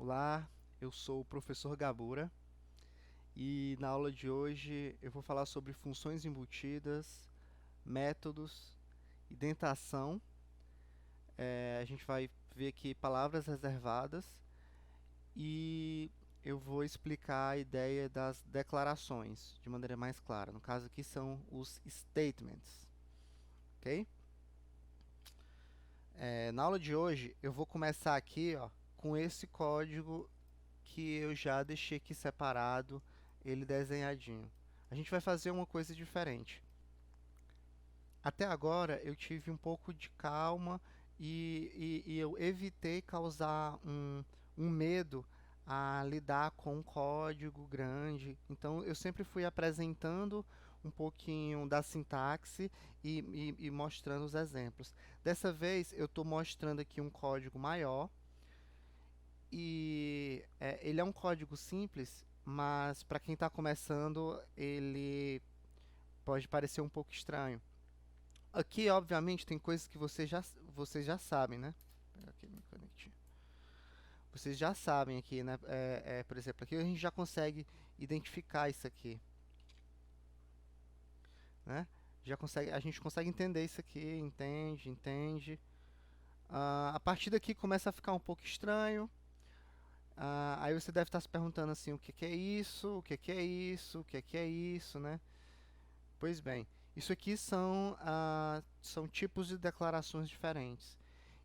Olá, eu sou o professor Gabura e na aula de hoje eu vou falar sobre funções embutidas, métodos, indentação. A gente vai ver aqui palavras reservadas e eu vou explicar a ideia das declarações de maneira mais clara. No caso aqui são os statements, ok? Na aula de hoje eu vou começar aqui, ó, com esse código que eu já deixei aqui separado, ele desenhadinho. A gente vai fazer uma coisa diferente. Até agora eu tive um pouco de calma e eu evitei causar um medo a lidar com um código grande. Então eu sempre fui apresentando um pouquinho da sintaxe e mostrando os exemplos. Dessa vez eu estou mostrando aqui um código maior e ele é um código simples, mas para quem está começando, ele pode parecer um pouco estranho. Aqui, obviamente, tem coisas que vocês já sabem, né? Vou pegar aqui, me conecte. Vocês já sabem aqui, né? Por exemplo, aqui a gente já consegue identificar isso aqui, né? A gente consegue entender isso aqui, entende. A partir daqui começa a ficar um pouco estranho. Aí você deve estar se perguntando assim, o que que é isso? O que que é isso? O que que é isso, né? Pois bem, isso aqui são tipos de declarações diferentes.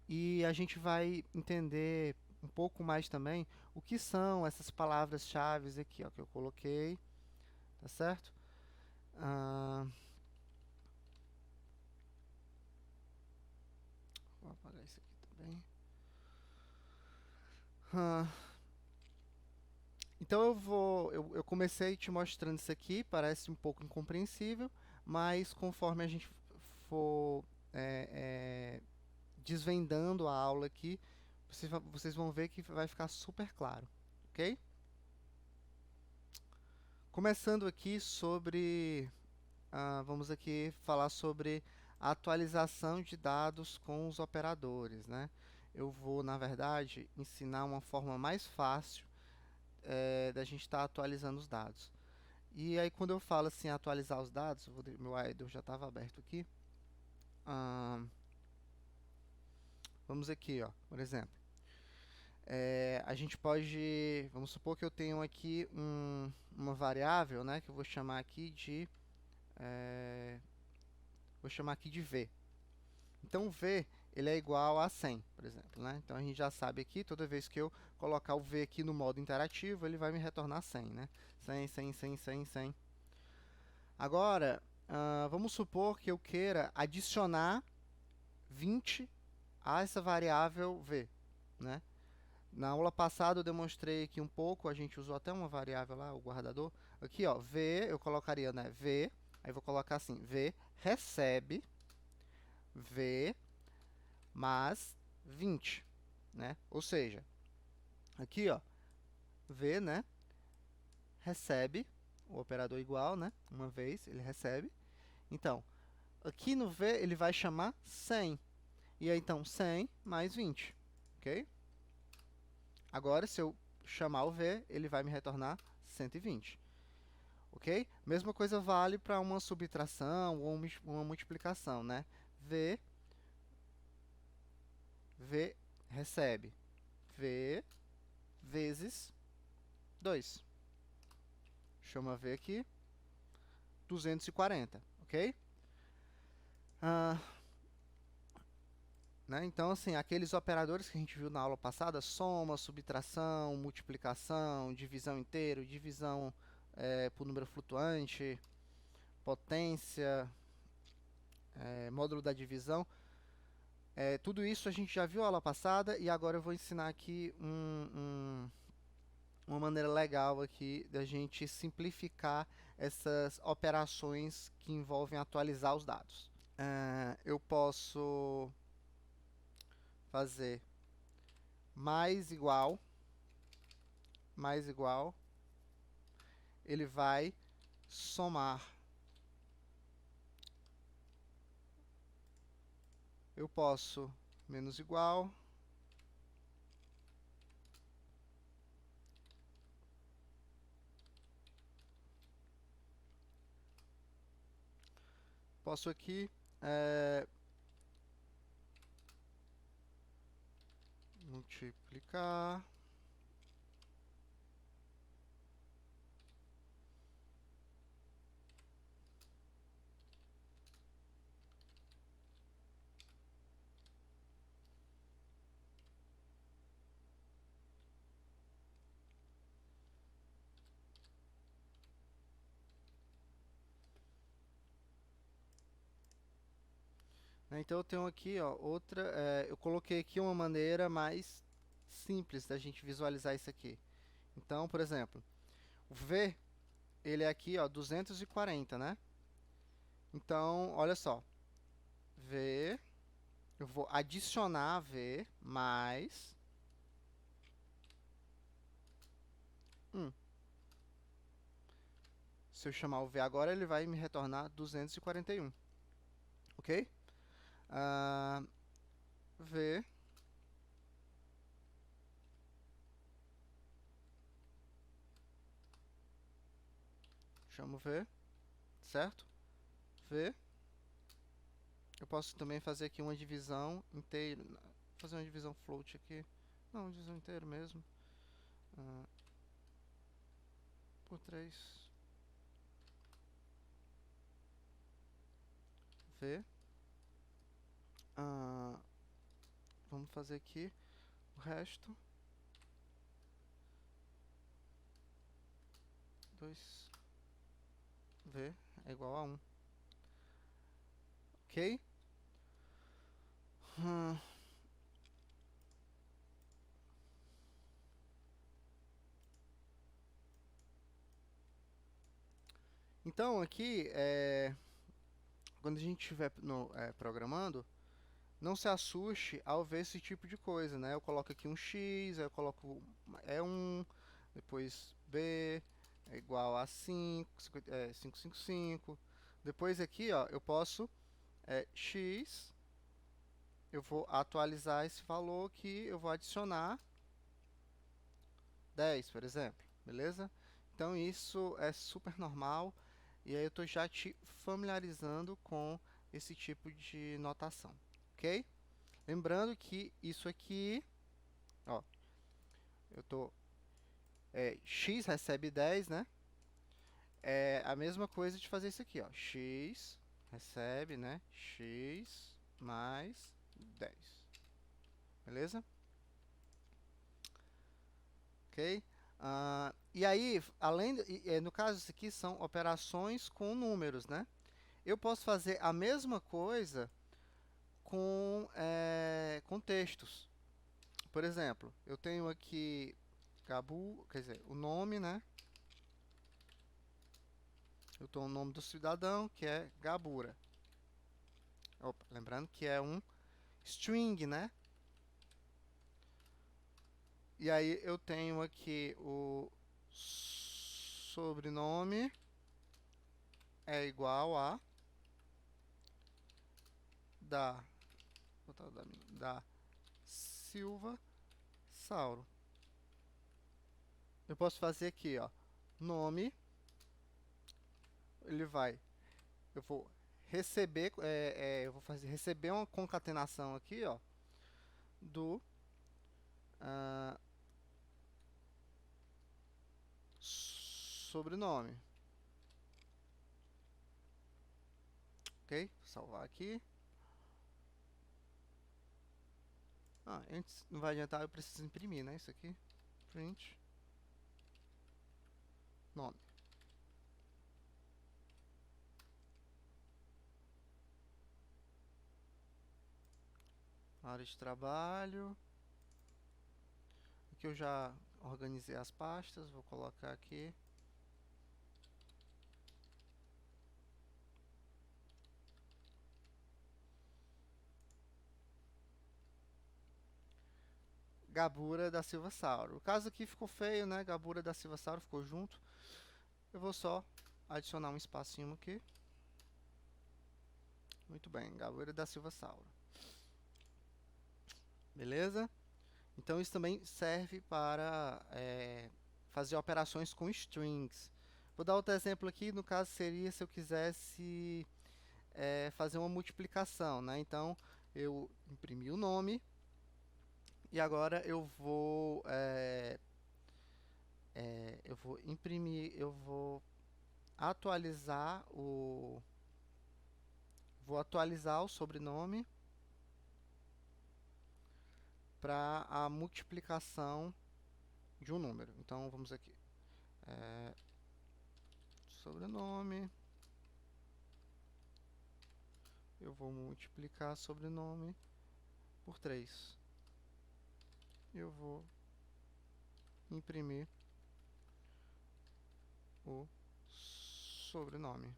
E a gente vai entender um pouco mais também o que são essas palavras-chave aqui, ó, que eu coloquei, tá certo? Vou apagar isso aqui também. Ah, Então eu comecei te mostrando isso aqui, parece um pouco incompreensível, mas conforme a gente for desvendando a aula aqui, vocês vão ver que vai ficar super claro, ok? Começando aqui vamos aqui falar sobre a atualização de dados com os operadores, né? Eu vou, na verdade, ensinar uma forma mais fácil da gente estar atualizando os dados. E aí, quando eu falo assim, atualizar os dados, meu idle já estava aberto aqui. Vamos aqui, ó, por exemplo. A gente pode, vamos supor que eu tenho aqui uma variável, né, que eu vou chamar aqui de v. Então, v ele é igual a 100, por exemplo, né? Então, a gente já sabe aqui, toda vez que eu colocar o v aqui no modo interativo, ele vai me retornar 100, né? 100, 100, 100, 100, 100. Agora, vamos supor que eu queira adicionar 20 a essa variável v, né? Na aula passada eu demonstrei aqui um pouco, a gente usou até uma variável lá, o guardador. Aqui, ó, v, eu colocaria, né, v, aí vou colocar assim, v recebe v mais 20, né? Ou seja, aqui, ó, v, né, recebe o operador igual, né? Uma vez ele recebe. Então, aqui no v ele vai chamar 100. E aí, então, 100 mais 20, ok? Agora, se eu chamar o v, ele vai me retornar 120, ok? Mesma coisa vale para uma subtração ou uma multiplicação, né? V recebe v vezes 2. Chama v aqui, 240, ok? Né? Então, assim, aqueles operadores que a gente viu na aula passada, soma, subtração, multiplicação, divisão inteiro, divisão por número flutuante, potência, módulo da divisão, tudo isso a gente já viu na aula passada e agora eu vou ensinar aqui uma maneira legal aqui da gente simplificar essas operações que envolvem atualizar os dados. Eu posso fazer mais igual, ele vai somar. Eu posso menos igual, posso aqui multiplicar. Né? Então eu tenho aqui, ó, outra, eu coloquei aqui uma maneira mais simples da gente visualizar isso aqui. Então, por exemplo, o V, ele é aqui, ó, 240, né? Então, olha só, V, eu vou adicionar V mais 1. Se eu chamar o V agora, ele vai me retornar 241, ok? V chamo V, certo? V. Eu posso também fazer aqui uma divisão inteira, fazer uma divisão float aqui. Não, uma divisão inteira mesmo. Por 3. V. Vamos fazer aqui o resto. 2V é igual a 1. Ok? Então, aqui, quando a gente estiver programando, não se assuste ao ver esse tipo de coisa, né? Eu coloco aqui um x, aí eu coloco E1, depois B é igual a 555. Depois aqui, ó, eu posso x, eu vou atualizar esse valor aqui, eu vou adicionar 10, por exemplo, beleza? Então isso é super normal e aí eu estou já te familiarizando com esse tipo de notação, ok? Lembrando que isso aqui, ó, eu tô x recebe 10, né? É a mesma coisa de fazer isso aqui, ó, x recebe, né? X mais 10, beleza? Ok? E aí, no caso, isso aqui são operações com números, né? Eu posso fazer a mesma coisa com textos. Por exemplo, eu tenho aqui Gabu, quer dizer, o nome, né? Eu tenho o nome do cidadão, que é Gabura. Opa, lembrando que é um string, né? E aí eu tenho aqui o sobrenome é igual a da Silva Sauro. Eu posso fazer aqui, ó, nome, eu vou receber, eu vou receber uma concatenação aqui, ó, do sobrenome. Ok? Vou salvar aqui. Antes não vai adiantar, eu preciso imprimir, né? Isso aqui. Print. Nome. Área de trabalho. Aqui eu já organizei as pastas. Vou colocar aqui. Gabura da Silva Sauro. O caso aqui ficou feio, né? Gabura da Silva Sauro ficou junto. Eu vou só adicionar um espacinho aqui. Muito bem, Gabura da Silva Sauro. Beleza? Então isso também serve para fazer operações com strings. Vou dar outro exemplo aqui, no caso seria se eu quisesse fazer uma multiplicação, né? Então, eu imprimi o nome e agora eu vou imprimir, eu vou atualizar o sobrenome para a multiplicação de um número. Então, vamos aqui. Sobrenome. Eu vou multiplicar sobrenome por 3. Eu vou imprimir o sobrenome.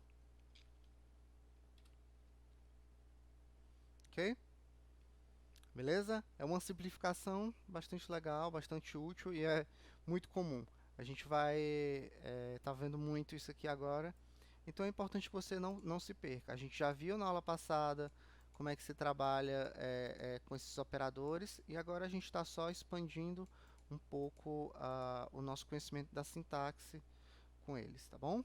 Ok? Beleza? É uma simplificação bastante legal, bastante útil e é muito comum. A gente vai tá vendo muito isso aqui agora. Então é importante que você não se perca. A gente já viu na aula passada como é que se trabalha com esses operadores e agora a gente está só expandindo um pouco o nosso conhecimento da sintaxe com eles, tá bom?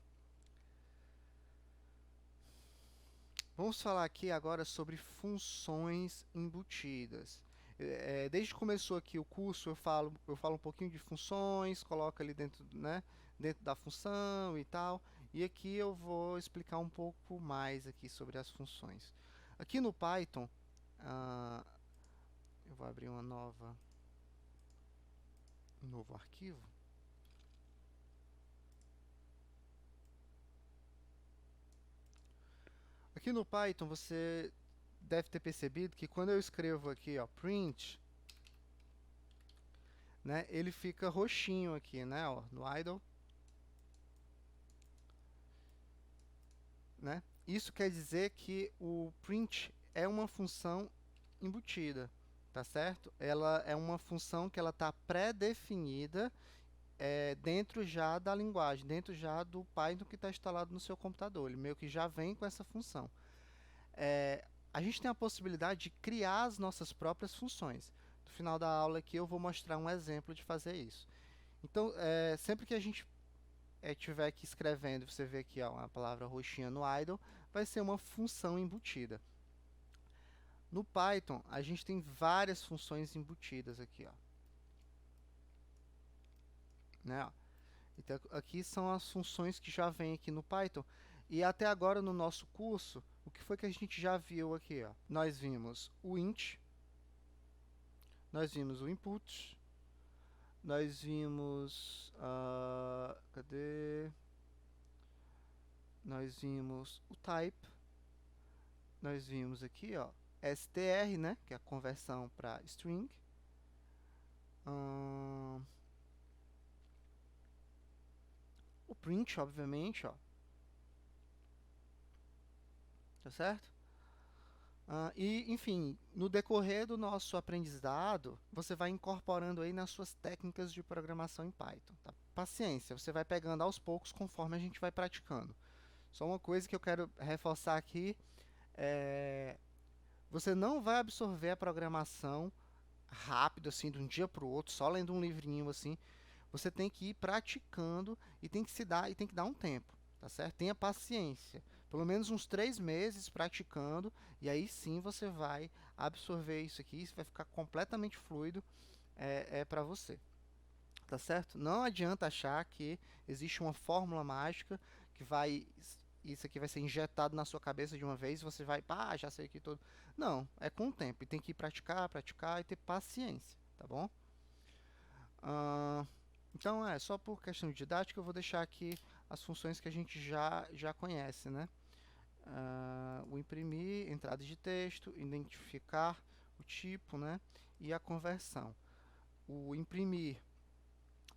Vamos falar aqui agora sobre funções embutidas. Desde que começou aqui o curso, eu falo um pouquinho de funções, coloco ali dentro, né, dentro da função e tal. E aqui eu vou explicar um pouco mais aqui sobre as funções. Aqui no Python, eu vou abrir um novo arquivo. Aqui no Python, você deve ter percebido que quando eu escrevo aqui, ó, print, né, ele fica roxinho aqui, né, ó, no idle, né? Isso quer dizer que o print é uma função embutida, tá certo? Ela é uma função que ela está pré-definida dentro já da linguagem, dentro já do Python que está instalado no seu computador. Ele meio que já vem com essa função. A gente tem a possibilidade de criar as nossas próprias funções. No final da aula aqui eu vou mostrar um exemplo de fazer isso. Então, sempre que a gente estiver aqui escrevendo, você vê aqui ó, a palavra roxinha no idle, vai ser uma função embutida. No Python, a gente tem várias funções embutidas aqui, ó. Né? Então, aqui são as funções que já vêm aqui no Python. E até agora, no nosso curso, o que foi que a gente já viu aqui? Ó? Nós vimos o int, nós vimos o input, nós vimos... cadê? Nós vimos o type, nós vimos aqui, ó, str, né, que é a conversão para string. O print, obviamente, ó. Tá certo? E, enfim, no decorrer do nosso aprendizado, você vai incorporando aí nas suas técnicas de programação em Python. Tá? Paciência, você vai pegando aos poucos conforme a gente vai praticando. Só uma coisa que eu quero reforçar aqui você não vai absorver a programação rápido, assim, de um dia para o outro, só lendo um livrinho, assim. Você tem que ir praticando e tem que dar um tempo, tá certo? Tenha paciência. Pelo menos uns 3 meses praticando, e aí sim você vai absorver isso aqui, isso vai ficar completamente fluido para você, tá certo? Não adianta achar que existe uma fórmula mágica que isso aqui vai ser injetado na sua cabeça de uma vez e você vai, pá, já sei aqui todo. Não, é com o tempo, e tem que ir praticar, praticar e ter paciência, tá bom? Então, só por questão de didática, eu vou deixar aqui as funções que a gente já conhece, né? O imprimir, entrada de texto, identificar o tipo, né? E a conversão. O imprimir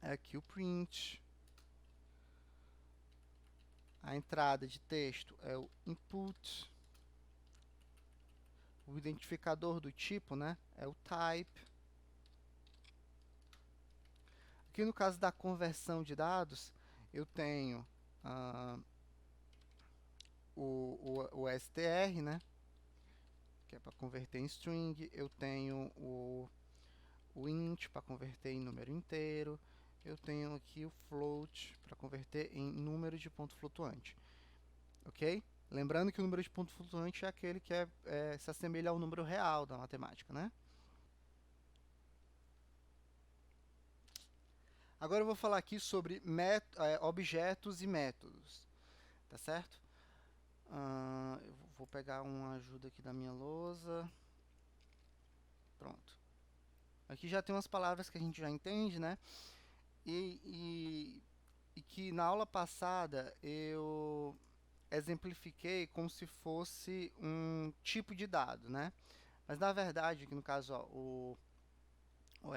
é aqui o print. A entrada de texto é o input. O identificador do tipo, né? É o type. Aqui no caso da conversão de dados, eu tenho o str, né? Que é para converter em string. Eu tenho o int para converter em número inteiro. Eu tenho aqui o float para converter em número de ponto flutuante. Ok? Lembrando que o número de ponto flutuante é aquele que se assemelha ao número real da matemática, né? Agora eu vou falar aqui sobre objetos e métodos, tá certo? Eu vou pegar uma ajuda aqui da minha lousa. Pronto. Aqui já tem umas palavras que a gente já entende, né? E que na aula passada eu exemplifiquei como se fosse um tipo de dado, né? Mas na verdade, aqui no caso, ó, o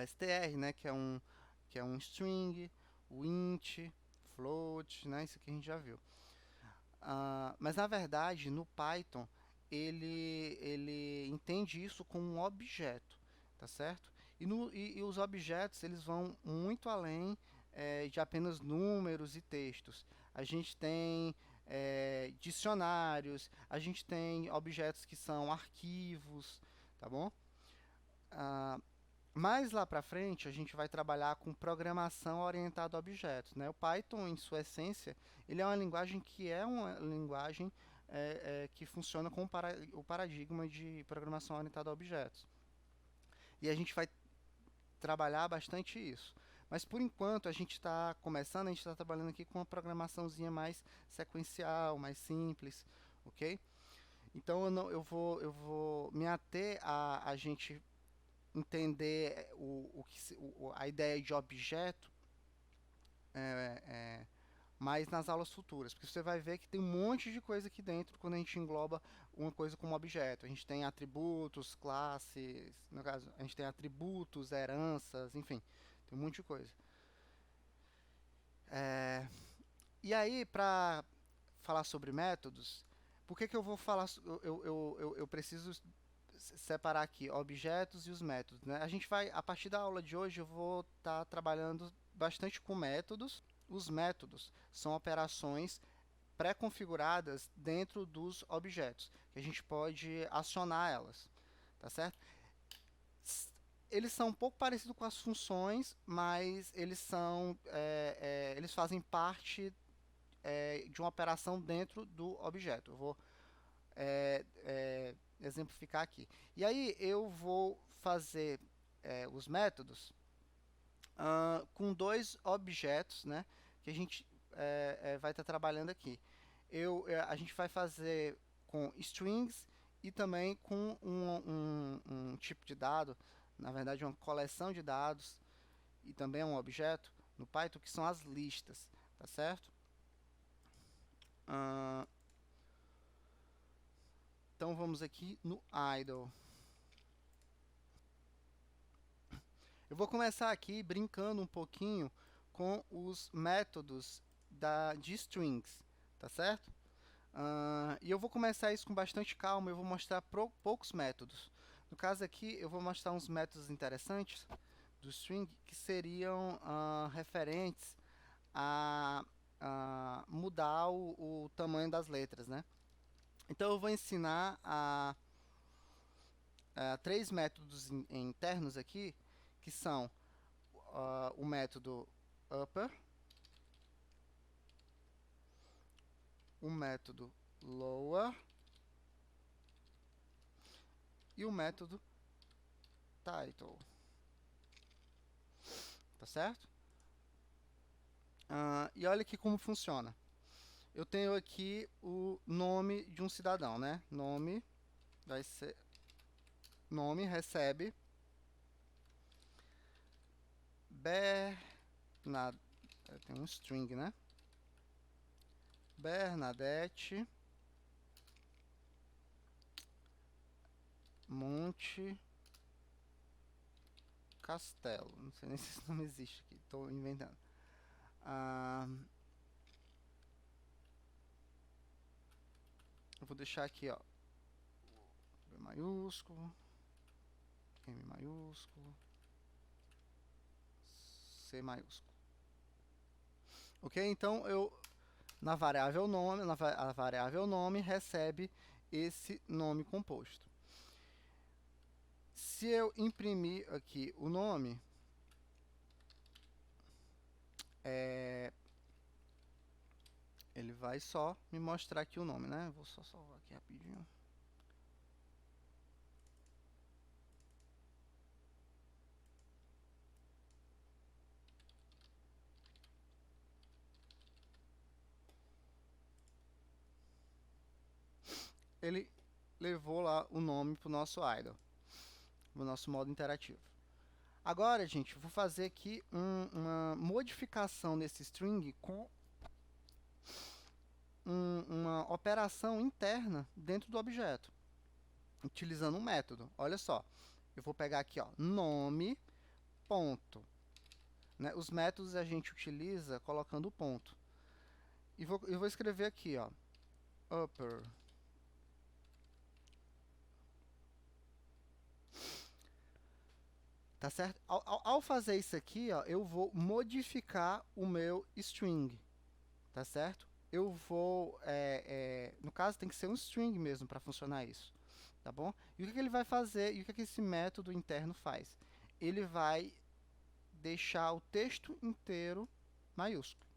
str, né, que é um string, o int, float, né? Isso aqui a gente já viu. Mas na verdade, no Python, ele entende isso como um objeto, tá certo? E os objetos, eles vão muito além de apenas números e textos. A gente tem dicionários, a gente tem objetos que são arquivos, tá bom? Mais lá para frente, a gente vai trabalhar com programação orientada a objetos, né? O Python, em sua essência, ele é uma linguagem que é uma linguagem que funciona com o paradigma de programação orientada a objetos. E a gente vai trabalhar bastante isso. Mas, por enquanto, a gente está começando, a gente está trabalhando aqui com uma programaçãozinha mais sequencial, mais simples, ok? Então, eu vou me ater a gente entender a ideia de objeto mais nas aulas futuras, porque você vai ver que tem um monte de coisa aqui dentro quando a gente engloba uma coisa como objeto. A gente tem atributos, classes, no caso, a gente tem atributos, heranças, enfim, tem um monte de coisa. E aí, para falar sobre métodos, por que eu vou falar, eu preciso separar aqui objetos e os métodos, né? A gente vai, a partir da aula de hoje, eu vou estar trabalhando bastante com métodos. Os métodos são operações pré-configuradas dentro dos objetos, que a gente pode acionar elas, tá certo? Eles são um pouco parecidos com as funções, mas eles fazem parte de uma operação dentro do objeto. Eu vou exemplificar aqui. E aí eu vou fazer os métodos com dois objetos, né, que a gente vai estar trabalhando aqui. A gente vai fazer com strings e também com um tipo de dado, na verdade uma coleção de dados e também um objeto no Python, que são as listas, tá certo? Então vamos aqui no idle. Eu vou começar aqui brincando um pouquinho com os métodos de strings, tá certo? E eu vou começar isso com bastante calma, eu vou mostrar poucos métodos. No caso aqui, eu vou mostrar uns métodos interessantes do string que seriam referentes a mudar o tamanho das letras, né? Então, eu vou ensinar três métodos internos aqui, que são o método upper, o método lower e o método title. Tá certo? E olha aqui como funciona. Eu tenho aqui o nome de um cidadão, né? Nome vai ser nome recebe tem um string, né? Bernadette Monte Castelo. Não sei nem se esse nome existe aqui, estou inventando. Eu vou deixar aqui, ó, B maiúsculo, M maiúsculo, C maiúsculo. Ok? Então, na variável nome, a variável nome recebe esse nome composto. Se eu imprimir aqui o nome, ele vai só me mostrar aqui o nome, né? Vou só salvar aqui rapidinho. Ele levou lá o nome para o nosso idle, o nosso modo interativo. Agora, gente, vou fazer aqui uma modificação nesse string com uma operação interna dentro do objeto, utilizando um método. Olha só, eu vou pegar aqui, ó, nome, ponto. Né? Os métodos a gente utiliza colocando o ponto. E eu vou escrever aqui, ó, upper. Tá certo? Ao fazer isso aqui, ó, eu vou modificar o meu string. Tá certo? Eu vou, no caso, tem que ser um string mesmo para funcionar isso. Tá bom? E o que ele vai fazer, e o que esse método interno faz? Ele vai deixar o texto inteiro maiúsculo.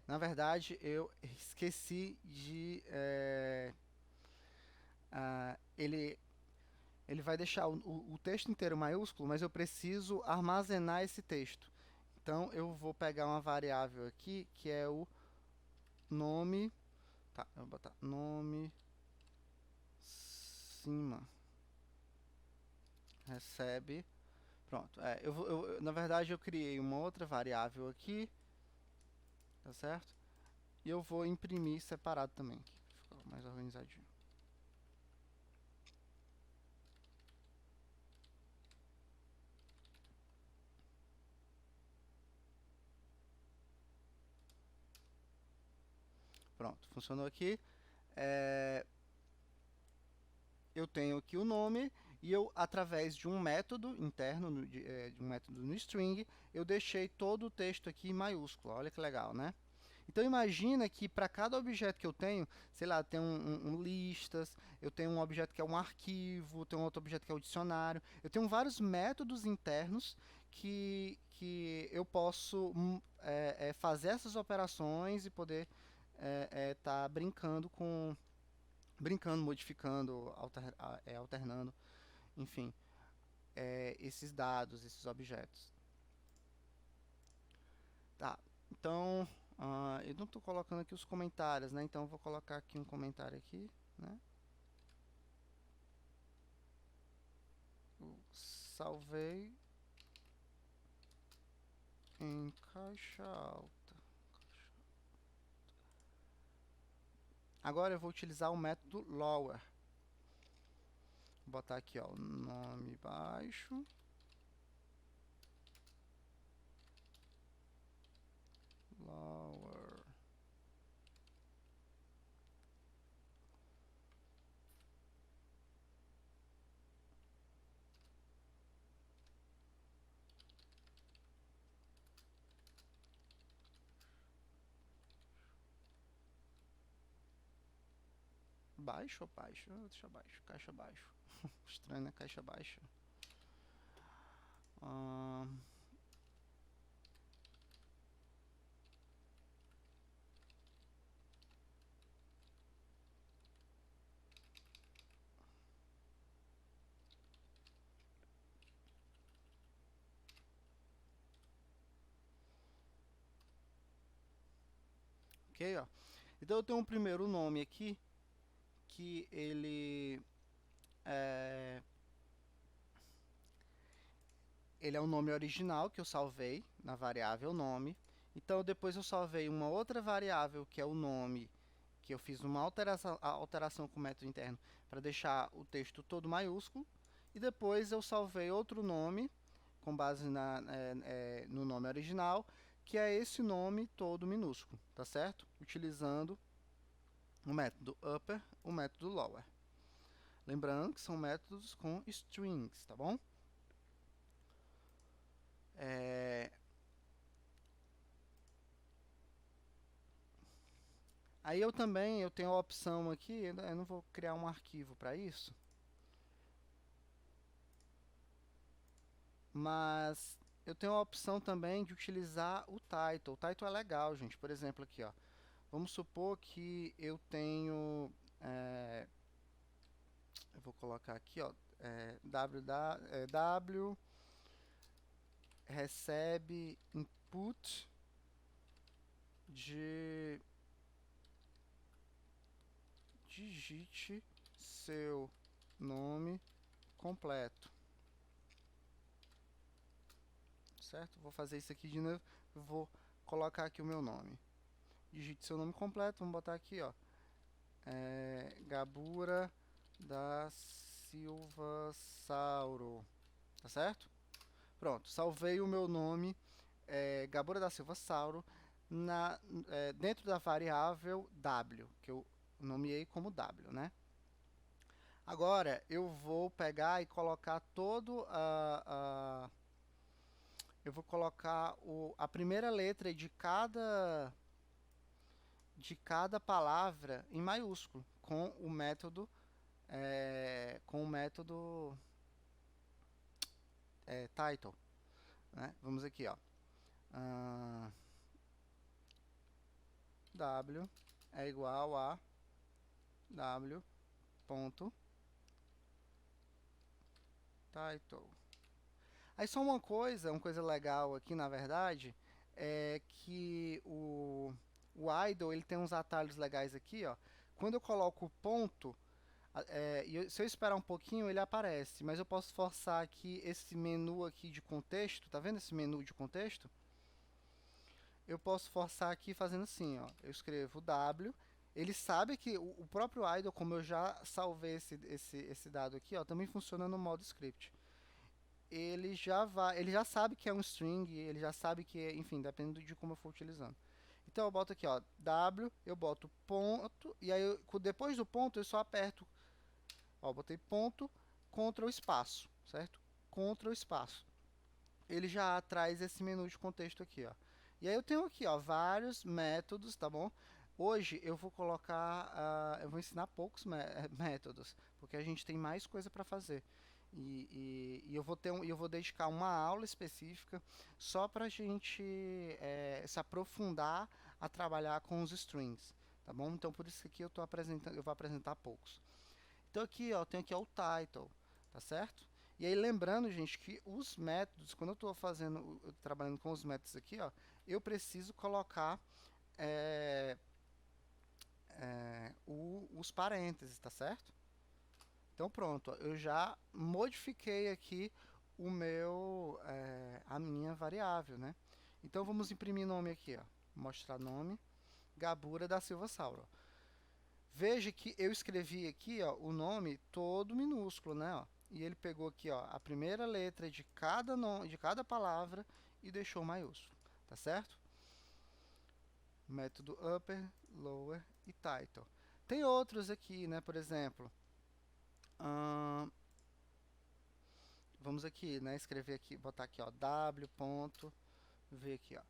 Na verdade, eu esqueci de... ele vai deixar o texto inteiro maiúsculo, mas eu preciso armazenar esse texto. Então, eu vou pegar uma variável aqui, que é o nome... Tá, eu vou botar nome cima recebe. Pronto. Na verdade, eu criei uma outra variável aqui, tá certo? E eu vou imprimir separado também, aqui, para ficar mais organizadinho. Pronto, funcionou aqui. Eu tenho aqui o nome e eu, através de um método interno, de um método no string, eu deixei todo o texto aqui em maiúsculo. Olha que legal, né? Então, imagina que para cada objeto que eu tenho, sei lá, tem um listas, eu tenho um objeto que é um arquivo, tem um outro objeto que é o dicionário. Eu tenho vários métodos internos que eu posso fazer essas operações e poder estar brincando, modificando, alternando, enfim, esses dados, esses objetos. Tá, então, eu não estou colocando aqui os comentários, né? Então, eu vou colocar aqui um comentário aqui, né? Eu salvei em caixa alta. Agora, eu vou utilizar o método lower. Vou botar aqui, ó, nome baixo. Lower. Baixo ou baixo? Deixa baixo, caixa baixo. Estranho, né? Caixa baixa. Ok, ó. Então, eu tenho um primeiro nome aqui, que ele é o nome original que eu salvei na variável nome. Então, depois eu salvei uma outra variável, que é o nome, que eu fiz uma alteração com o método interno para deixar o texto todo maiúsculo. E depois eu salvei outro nome, com base no nome original, que é esse nome todo minúsculo, tá certo? Utilizando o método upper, o método lower. Lembrando que são métodos com strings, tá bom? Aí eu tenho a opção aqui, eu não vou criar um arquivo para isso, mas eu tenho a opção também de utilizar o title. O title é legal, gente. Por exemplo, aqui, ó. Vamos supor que eu tenho, eu vou colocar aqui, ó, w recebe input de digite seu nome completo, certo? Vou fazer isso aqui de novo. Eu vou colocar aqui o meu nome. Digite seu nome completo. Vamos botar aqui, ó, Gabura da Silva Sauro, tá certo? Pronto, salvei o meu nome, Gabura da Silva Sauro, dentro da variável w, que eu nomeei como w, né? Agora, eu vou pegar e colocar eu vou colocar a primeira letra de cada palavra em maiúsculo, com o método title, né? Vamos aqui, ó. W é igual a w ponto title. Aí só uma coisa legal aqui, na verdade, é que o idle ele tem uns atalhos legais aqui, ó. Quando eu coloco o ponto, se eu esperar um pouquinho, ele aparece, mas eu posso forçar aqui esse menu aqui de contexto, tá vendo esse menu de contexto? Eu posso forçar aqui fazendo assim, ó. Eu escrevo W, ele sabe que o próprio idle, como eu já salvei esse dado aqui, ó, também funciona no modo script. Ele já sabe que é um string, ele já sabe que é, enfim, dependendo de como eu for utilizando. Então eu boto aqui, ó, W, eu boto ponto, e aí depois do ponto eu só aperto, ó, botei ponto, Ctrl espaço, certo? Ctrl espaço. Ele já traz esse menu de contexto aqui, ó. E aí eu tenho aqui, ó, vários métodos, tá bom? Hoje eu vou colocar, eu vou ensinar poucos métodos, porque a gente tem mais coisa para fazer. E eu vou dedicar uma aula específica só para a gente se aprofundar a trabalhar com os strings, tá bom? Então por isso que aqui eu vou apresentar poucos. Então aqui, ó, eu tenho aqui ó, o title, tá certo? E aí lembrando, gente, que os métodos, quando eu estou trabalhando com os métodos aqui, ó, eu preciso colocar é, os parênteses, tá certo? Então pronto, ó, eu já modifiquei aqui a minha variável, né? Então vamos imprimir nome aqui, ó, mostrar nome, Gabura da Silva Sauro. Veja que eu escrevi aqui, ó, o nome todo minúsculo, né? Ó, e ele pegou aqui, ó, a primeira letra de cada palavra e deixou maiúsculo, tá certo? Método upper, lower e title. Tem outros aqui, né? Por exemplo, vamos aqui, né? Escrever aqui, botar aqui, ó, w ponto, ver aqui, ó.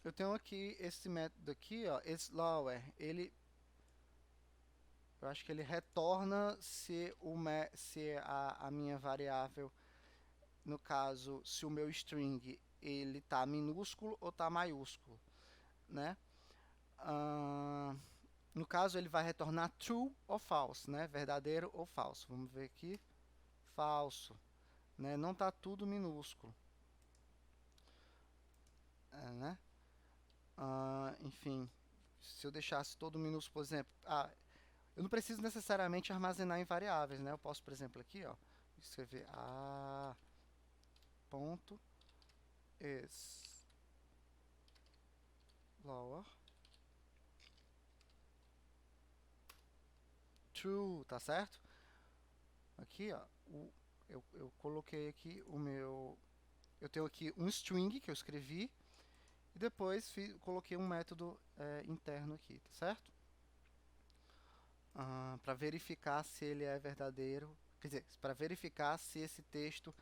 Eu tenho aqui esse método aqui, ó, esse lower, eu acho que ele retorna se a minha variável, no caso, se o meu string ele está minúsculo ou está maiúsculo, né? No caso, ele vai retornar true ou false, né? Verdadeiro ou falso. Vamos ver aqui. Falso, né? Não está tudo minúsculo, né? Enfim, se eu deixasse todo minúsculo, por exemplo, eu não preciso necessariamente armazenar em variáveis, né? Eu posso, por exemplo, aqui, ó, escrever a ponto is lower true, tá certo? Aqui, ó, eu coloquei aqui eu tenho aqui um string que eu escrevi e depois coloquei um método interno aqui, tá certo? para verificar se ele é verdadeiro, quer dizer, para verificar se esse texto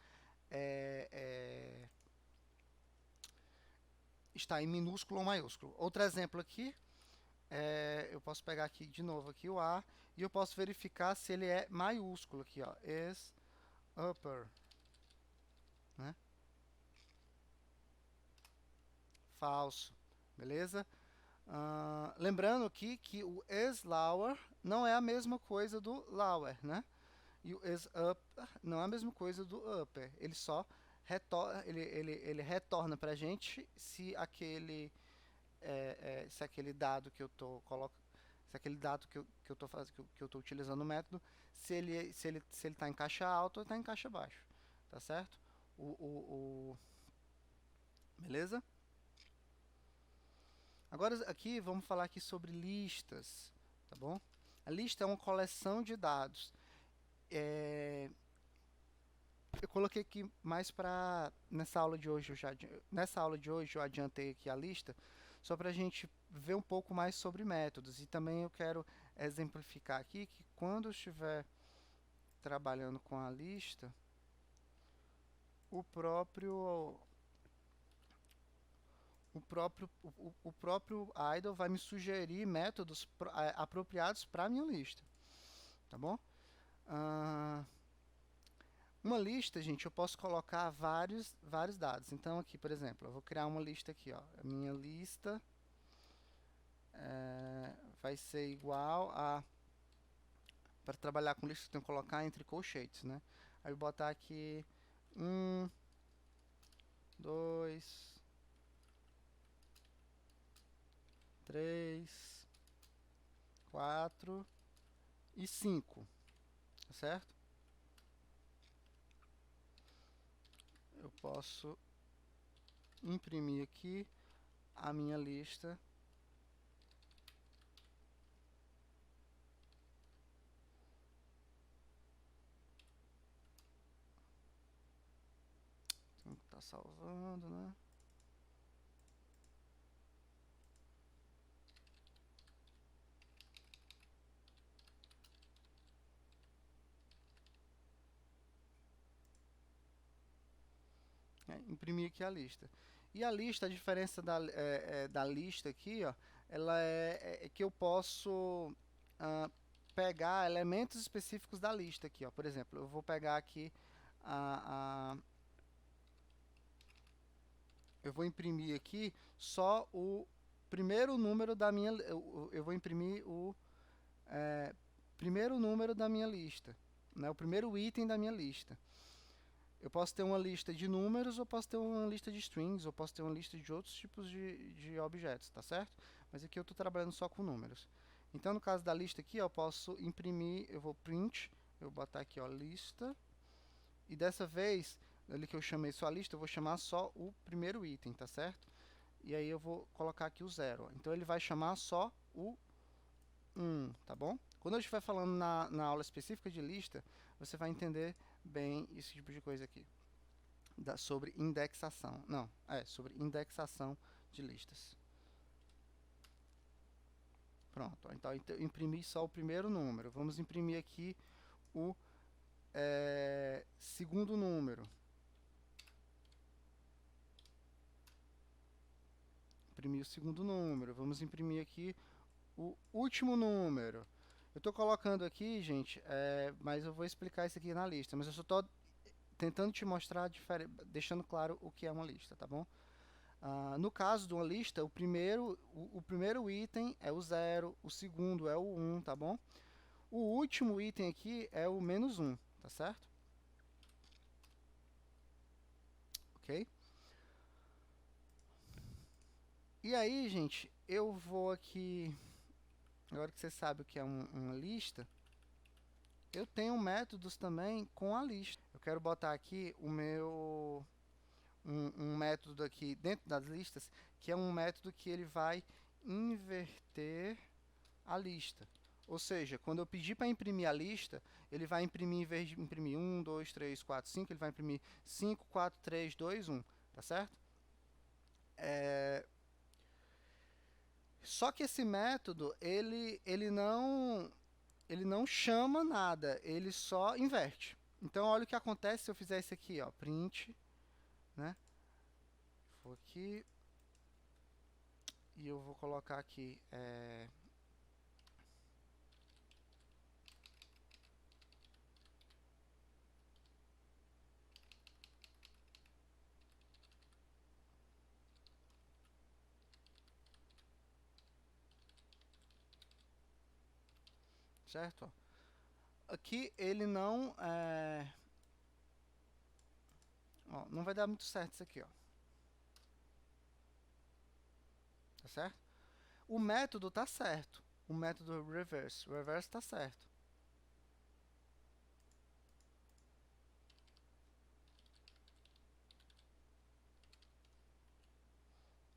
está em minúsculo ou maiúsculo. Outro exemplo aqui, eu posso pegar aqui de novo aqui o A e eu posso verificar se ele é maiúsculo aqui, ó, is upper, né? Falso, beleza? Lembrando aqui que o is lower não é a mesma coisa do lower, né? E o is upper não é a mesma coisa do upper. Ele só ele retorna para a gente se aquele dado que eu estou colocando, se aquele dado que eu estou fazendo, que eu estou utilizando no método, se ele está em caixa alta ou está em caixa baixa, tá certo? Beleza? Agora aqui vamos falar aqui sobre listas, tá bom? A lista é uma coleção de dados. Eu coloquei aqui mais para nessa aula de hoje eu adiantei aqui a lista só para a gente ver um pouco mais sobre métodos, e também eu quero exemplificar aqui que quando eu estiver trabalhando com a lista, o próprio idle vai me sugerir métodos apropriados para a minha lista, tá bom? Uma lista, gente, eu posso colocar vários dados. Então, aqui, por exemplo, eu vou criar uma lista aqui, ó. A minha lista vai ser igual a... Para trabalhar com lista, eu tenho que colocar entre colchetes, né? Aí eu vou botar aqui 1, 2, 3, 4 e 5, tá certo? Eu posso imprimir aqui a minha lista. Tem que estar salvando, né? Imprimir aqui a lista. E a lista, a diferença da lista aqui, ó, ela é que eu posso pegar elementos específicos da lista aqui, ó. Por exemplo, eu vou pegar aqui eu vou imprimir aqui só o primeiro número da minha, eu vou imprimir o primeiro número da minha lista, né, o primeiro item da minha lista. Eu posso ter uma lista de números, ou posso ter uma lista de strings, ou posso ter uma lista de outros tipos de objetos, tá certo? Mas aqui eu estou trabalhando só com números. Então, no caso da lista aqui, eu posso imprimir, eu vou print, eu vou botar aqui, ó, lista, e dessa vez, ali que eu chamei só a lista, eu vou chamar só o primeiro item, tá certo? E aí eu vou colocar aqui o 0. Então, ele vai chamar só o 1, tá bom? Quando eu estiver falando na aula específica de lista, você vai entender bem esse tipo de coisa aqui. Sobre indexação. Não, sobre indexação de listas. Pronto, então eu imprimi só o primeiro número. Vamos imprimir aqui o segundo número. Imprimir o segundo número. Vamos imprimir aqui o último número. Eu estou colocando aqui, gente, mas eu vou explicar isso aqui na lista. Mas eu só estou tentando te mostrar, deixando claro o que é uma lista, tá bom? No caso de uma lista, o primeiro item é o 0, o segundo é o 1, tá bom? O último item aqui é o -1, tá certo? Ok? E aí, gente, eu vou aqui... Agora que você sabe o que é uma lista, eu tenho métodos também com a lista. Eu quero botar aqui o meu... Um método aqui dentro das listas, que é um método que ele vai inverter a lista. Ou seja, quando eu pedir para imprimir a lista, ele vai imprimir, em vez de imprimir 1, 2, 3, 4, 5, ele vai imprimir 5, 4, 3, 2, 1, tá certo? Só que esse método, ele não ele não chama nada, ele só inverte. Então, olha o que acontece se eu fizer isso aqui, ó, print, né? Vou aqui e eu vou colocar aqui, certo? Ó. Aqui ele não, ó, não vai dar muito certo isso aqui, ó, tá certo? O método tá certo, o método reverse, o reverse tá certo,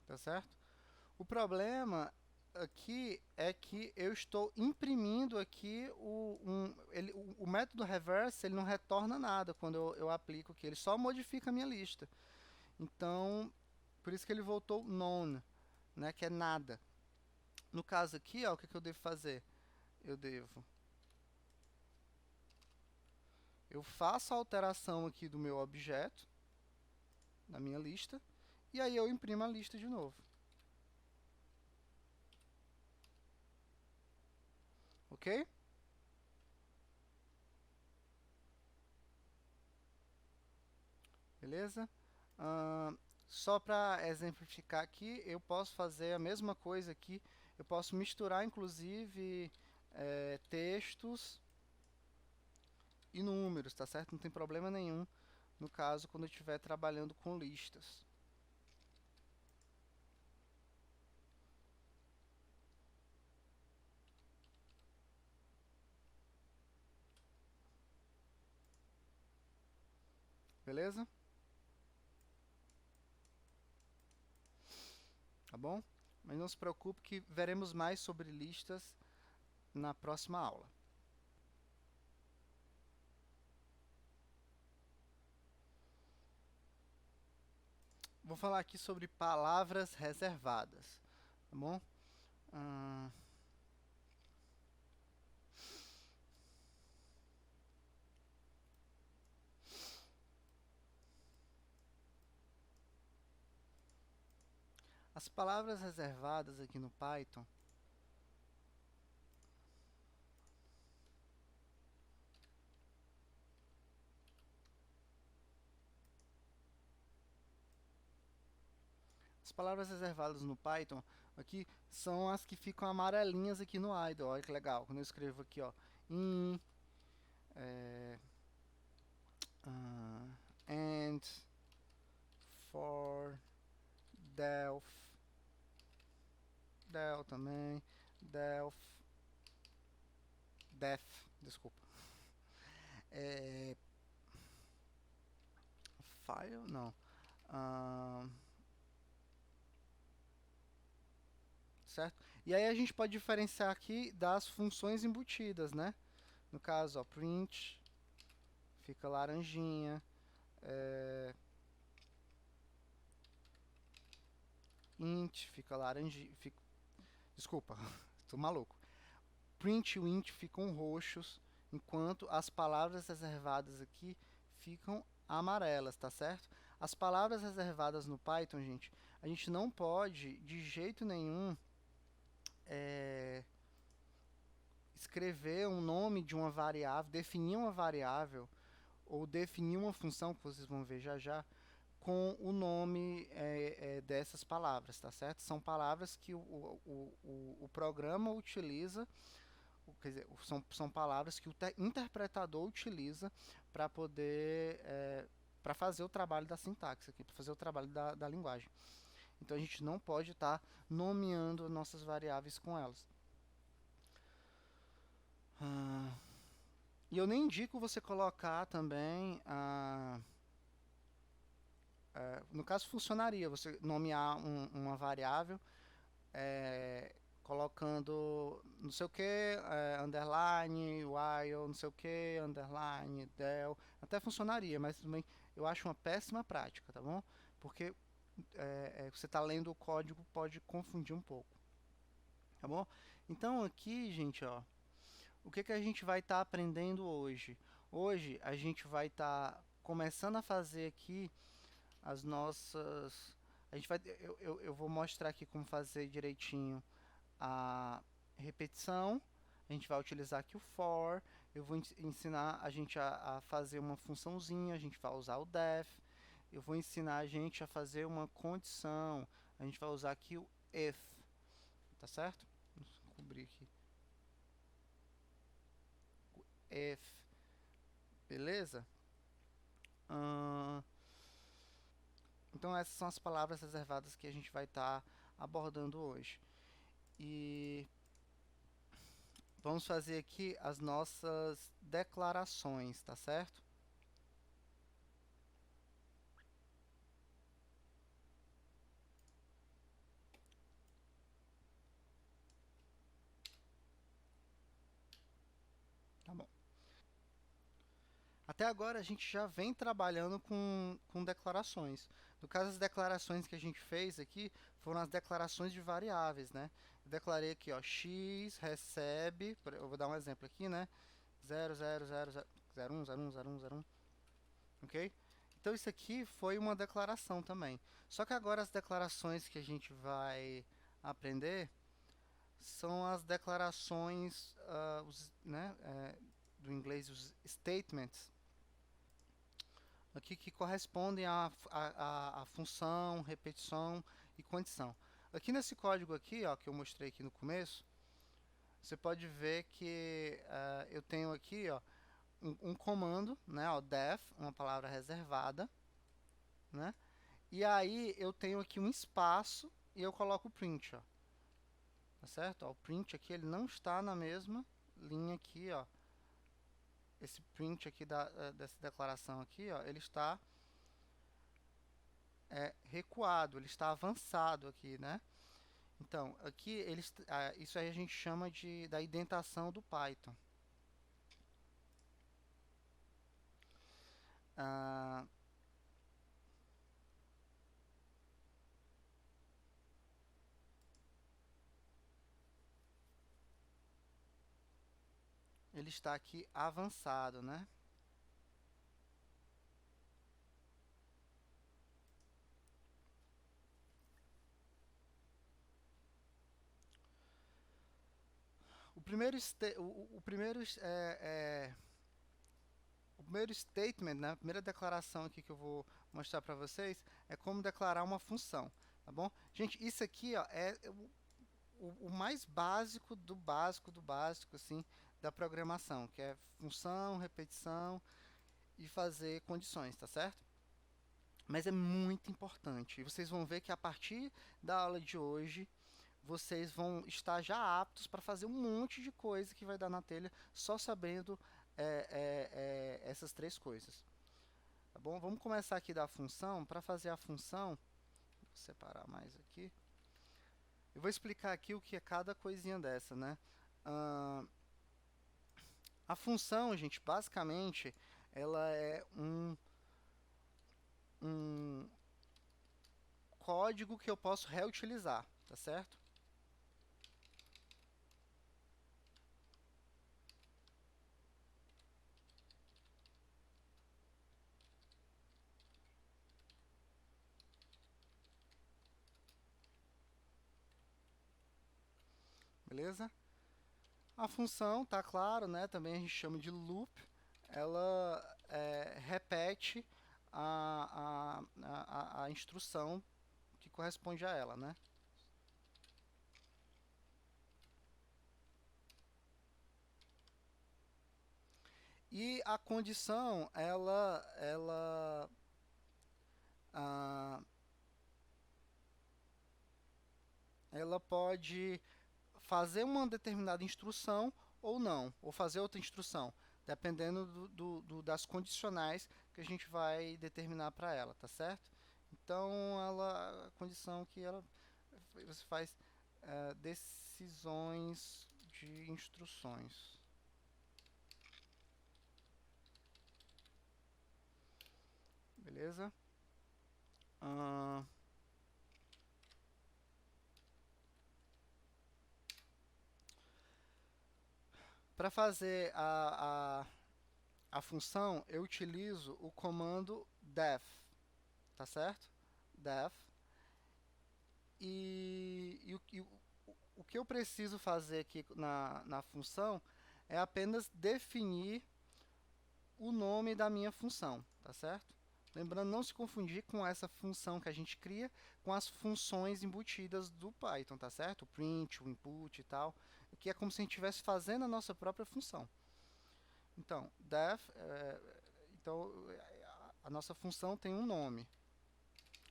tá certo? O problema aqui é que eu estou imprimindo aqui o método reverse, ele não retorna nada quando eu aplico aqui, ele só modifica a minha lista. Então, por isso que ele voltou none, né, que é nada. No caso aqui, ó, o que, que eu devo fazer? Eu faço a alteração aqui do meu objeto, da minha lista, e aí eu imprimo a lista de novo. Ok? Beleza? Só para exemplificar aqui, eu posso fazer a mesma coisa aqui. Eu posso misturar, inclusive, textos e números, tá certo? Não tem problema nenhum, no caso, quando eu estiver trabalhando com listas. Beleza? Tá bom? Mas não se preocupe que veremos mais sobre listas na próxima aula. Vou falar aqui sobre palavras reservadas, tá bom? As palavras reservadas aqui no Python, as palavras reservadas no Python aqui são as que ficam amarelinhas aqui no idle. Olha que legal. Quando eu escrevo aqui, ó, in, and, for, delf, del também, delf, def, desculpa. File, não. Certo? E aí a gente pode diferenciar aqui das funções embutidas, né? No caso, ó, print, fica laranjinha, int, fica laranjinha, desculpa, tô maluco. Print e o int ficam roxos, enquanto as palavras reservadas aqui ficam amarelas, tá certo? As palavras reservadas no Python, gente, a gente não pode, de jeito nenhum, escrever um nome de uma variável, definir uma variável, ou definir uma função, que vocês vão ver já já, com o nome dessas palavras, tá certo? São palavras que o programa utiliza, quer dizer, são palavras que o interpretador utiliza para poder, para fazer o trabalho da sintaxe aqui, para fazer o trabalho da linguagem. Então a gente não pode estar nomeando nossas variáveis com elas. E eu nem indico você colocar também no caso funcionaria você nomear uma variável colocando não sei o que, underline, while, não sei o que, underline, del, até funcionaria, mas também eu acho uma péssima prática, tá bom? Porque você está lendo o código, pode confundir um pouco, tá bom? Então aqui, gente, ó, o que que a gente vai estar aprendendo hoje? Hoje a gente vai estar começando a fazer aqui as nossas... eu vou mostrar aqui como fazer direitinho a repetição. A gente vai utilizar aqui o for. Eu vou ensinar a gente a fazer uma funçãozinha. A gente vai usar o def. Eu vou ensinar a gente a fazer uma condição. A gente vai usar aqui o if. Tá certo? Vamos cobrir aqui. O if. Beleza? Então essas são as palavras reservadas que a gente vai estar abordando hoje. E vamos fazer aqui as nossas declarações, tá certo? Tá bom. Até agora a gente já vem trabalhando com declarações. No caso, as declarações que a gente fez aqui foram as declarações de variáveis, né? Eu declarei aqui, ó, x recebe, eu vou dar um exemplo aqui, né? 0,000,01,01,01,01, ok? Então isso aqui foi uma declaração também. Só que agora as declarações que a gente vai aprender são as declarações, né, do inglês, os statements, aqui que correspondem à função, repetição e condição. Aqui nesse código aqui, ó, que eu mostrei aqui no começo, você pode ver que eu tenho aqui, ó, um comando, né, ó, def, uma palavra reservada, né? E aí eu tenho aqui um espaço e eu coloco o print, ó. Tá certo? Ó, o print aqui ele não está na mesma linha aqui, ó. Esse print aqui dessa declaração aqui, ó, ele está recuado, ele está avançado aqui, né? Então, aqui isso aí a gente chama da indentação do Python. Ah, ele está aqui avançado, né? O primeiro statement, né, a primeira declaração aqui que eu vou mostrar para vocês é como declarar uma função, tá bom? Gente, isso aqui, ó, é o mais básico do básico, assim, da programação, que é função, repetição e fazer condições, tá certo? Mas é muito importante. E vocês vão ver que a partir da aula de hoje, vocês vão estar já aptos para fazer um monte de coisa que vai dar na telha só sabendo essas três coisas. Tá bom? Vamos começar aqui da função. Para fazer a função, vou separar mais aqui. Eu vou explicar aqui o que é cada coisinha dessa, né? A função, gente, basicamente, ela é um código que eu posso reutilizar, tá certo? Beleza? A função, tá claro, né? Também a gente chama de loop. Ela repete a instrução que corresponde a ela, né? E a condição, ah, ela pode fazer uma determinada instrução ou não, ou fazer outra instrução, dependendo das condicionais que a gente vai determinar para ela, tá certo? Então, a condição que você faz decisões de instruções. Beleza? Para fazer a função, eu utilizo o comando def, tá certo? Def. O que eu preciso fazer aqui na função é apenas definir o nome da minha função, tá certo? Lembrando, não se confundir com essa função que a gente cria com as funções embutidas do Python, tá certo? O print, o input e tal, que é como se a gente estivesse fazendo a nossa própria função. Então, def, então a nossa função tem um nome,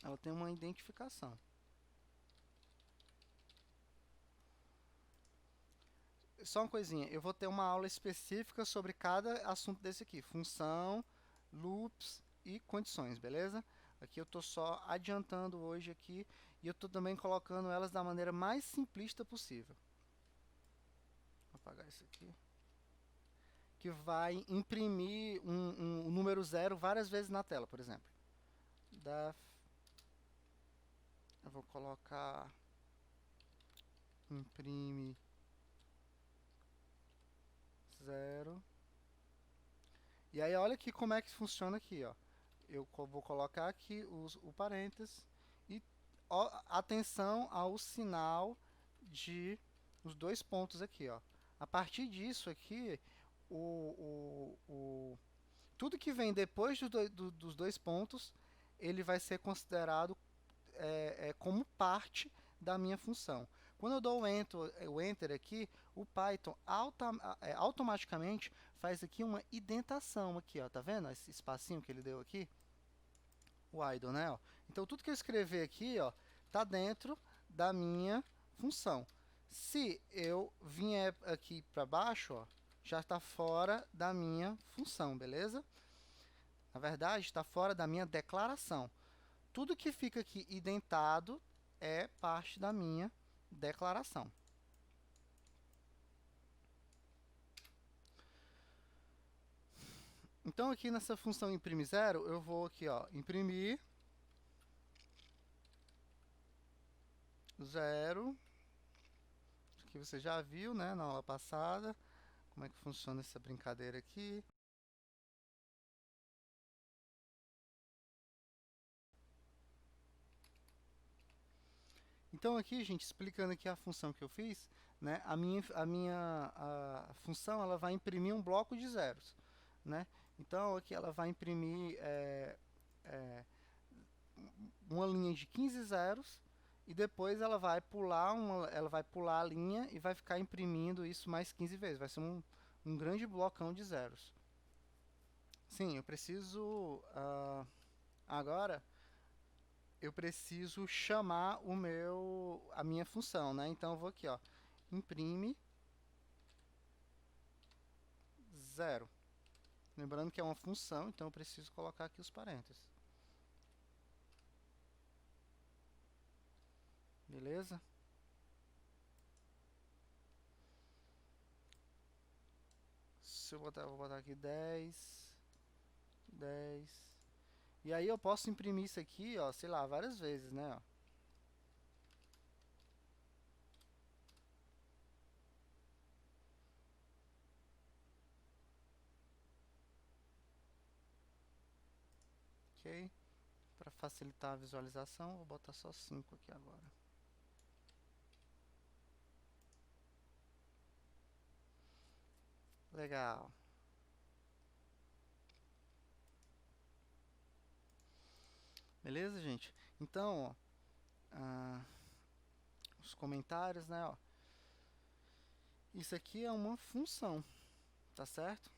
ela tem uma identificação. Só uma coisinha, eu vou ter uma aula específica sobre cada assunto desse aqui, função, loops e condições, beleza? Aqui eu estou só adiantando hoje aqui e eu estou também colocando elas da maneira mais simplista possível. Vou apagar isso aqui. Que vai imprimir um número 0 várias vezes na tela, por exemplo. Def, eu vou colocar imprime 0. E aí olha aqui como é que funciona aqui, ó. Eu vou colocar aqui o parênteses e ó, atenção ao sinal de os dois pontos aqui, ó. A partir disso aqui, tudo que vem depois dos dois pontos, ele vai ser considerado como parte da minha função. Quando eu dou o enter aqui, o Python automaticamente faz aqui uma indentação aqui, ó, tá vendo esse espacinho que ele deu aqui? O idle, né? Ó. Então tudo que eu escrever aqui, ó, tá dentro da minha função. Se eu vier aqui para baixo, ó, já está fora da minha função, beleza? Na verdade, está fora da minha declaração. Tudo que fica aqui indentado é parte da minha declaração. Então, aqui nessa função imprime 0, eu vou aqui, ó, imprimir 0. Aqui você já viu, né, na aula passada, como é que funciona essa brincadeira aqui. Então, aqui, gente, explicando aqui a função que eu fiz, né, a função ela vai imprimir um bloco de zeros, né? Então, aqui ela vai imprimir uma linha de 15 zeros e depois ela vai pular a linha e vai ficar imprimindo isso mais 15 vezes. Vai ser um grande blocão de zeros. Sim, eu preciso agora eu preciso chamar a minha função, né? Então eu vou aqui, ó, imprime 0. Lembrando que é uma função, então eu preciso colocar aqui os parênteses. Beleza? Se eu vou botar aqui 10, 10. E aí eu posso imprimir isso aqui, ó, sei lá, várias vezes, né? Ó. Ok? Para facilitar a visualização, vou botar só 5 aqui agora. Legal. Beleza, gente? Então, ó, os comentários, né? Ó. Isso aqui é uma função, tá certo?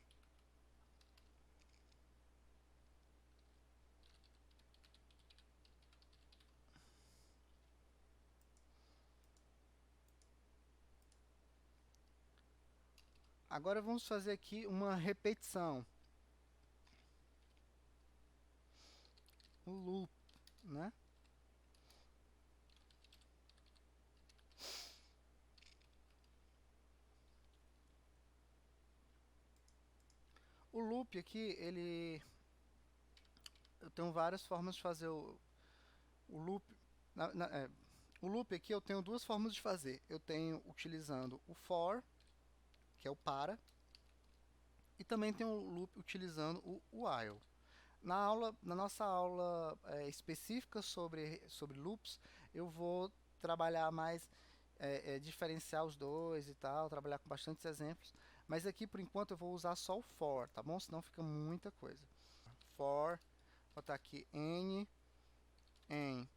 Agora vamos fazer aqui uma repetição. O loop, né? O loop aqui, eu tenho várias formas de fazer o loop. O loop aqui eu tenho duas formas de fazer. Eu tenho utilizando o for, que é o para, E também tem um loop utilizando o while. Na nossa aula específica sobre loops, eu vou trabalhar mais, diferenciar os dois e tal, trabalhar com bastantes exemplos. Mas aqui, por enquanto, eu vou usar só o for, tá bom? Senão fica muita coisa. For, vou botar aqui n, em.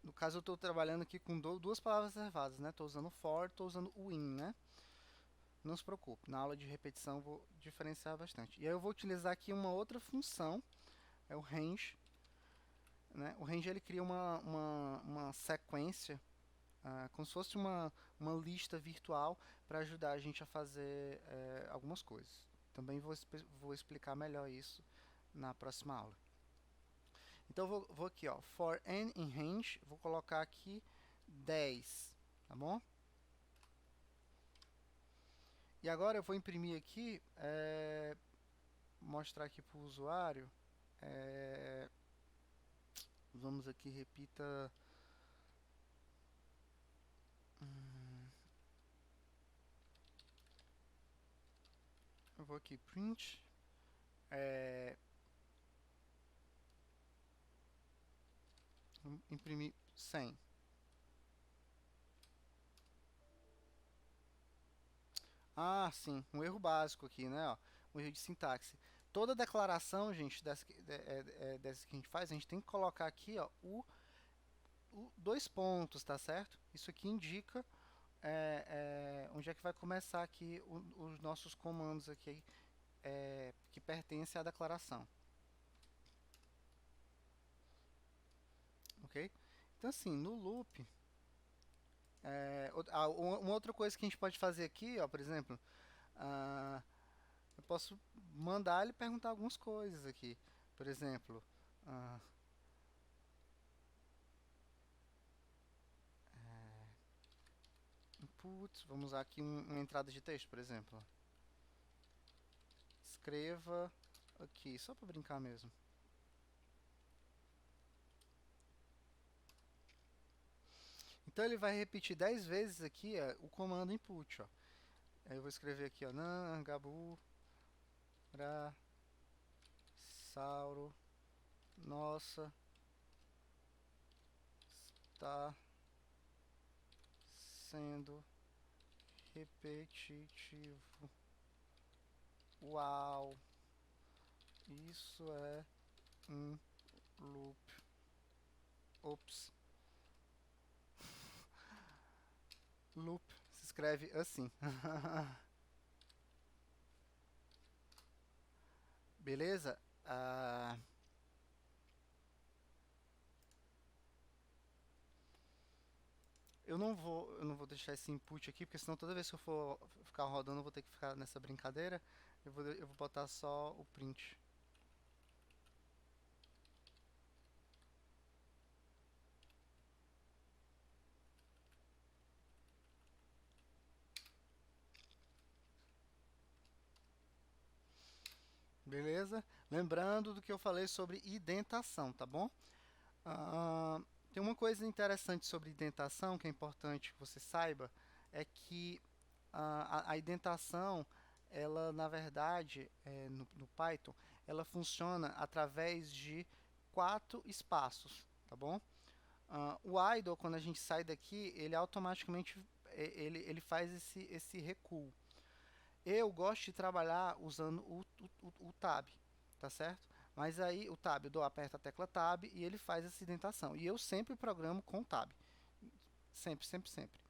No caso, eu estou trabalhando aqui com duas palavras reservadas, né? Estou usando for, estou usando o in, né? Não se preocupe, na aula de repetição eu vou diferenciar bastante. E aí eu vou utilizar aqui uma outra função, é o range, né? O range ele cria uma sequência, como se fosse uma lista virtual para ajudar a gente a fazer algumas coisas. Também vou explicar melhor isso na próxima aula. Então vou aqui, ó, for n in range, vou colocar aqui 10, tá bom? E agora eu vou imprimir aqui, mostrar aqui para o usuário. Vamos aqui, repita. Eu vou aqui, print. Imprimir 100. Ah, sim, um erro básico aqui, né? Ó, um erro de sintaxe. Toda declaração, gente, dessa que a gente faz, a gente tem que colocar aqui, ó, dois pontos, tá certo? Isso aqui indica onde é que vai começar aqui os nossos comandos aqui, que pertencem à declaração. Ok? Então, assim, no loop, uma outra coisa que a gente pode fazer aqui, ó, por exemplo, eu posso mandar ele perguntar algumas coisas aqui. Por exemplo, input, vamos usar aqui uma entrada de texto, por exemplo. Escreva aqui, só para brincar mesmo. Então ele vai repetir 10 vezes aqui o comando input, ó. Aí eu vou escrever aqui, ó, nan, gabu, ra, sauro, nossa, está sendo repetitivo. Uau, isso é um loop. Ops. Loop se escreve assim. Beleza? Eu não vou deixar esse input aqui, porque senão toda vez que eu for ficar rodando, eu vou ter que ficar nessa brincadeira. Eu vou botar só o print. Beleza? Lembrando do que eu falei sobre indentação, tá bom? Tem uma coisa interessante sobre indentação que é importante que você saiba, é que a indentação, ela na verdade, no Python, ela funciona através de 4 espaços, tá bom? O idle, quando a gente sai daqui, ele automaticamente ele faz esse recuo. Eu gosto de trabalhar usando o tab, tá certo? Mas aí o tab, eu aperto a tecla tab e ele faz essa indentação. E eu sempre programo com tab. Sempre, sempre, sempre.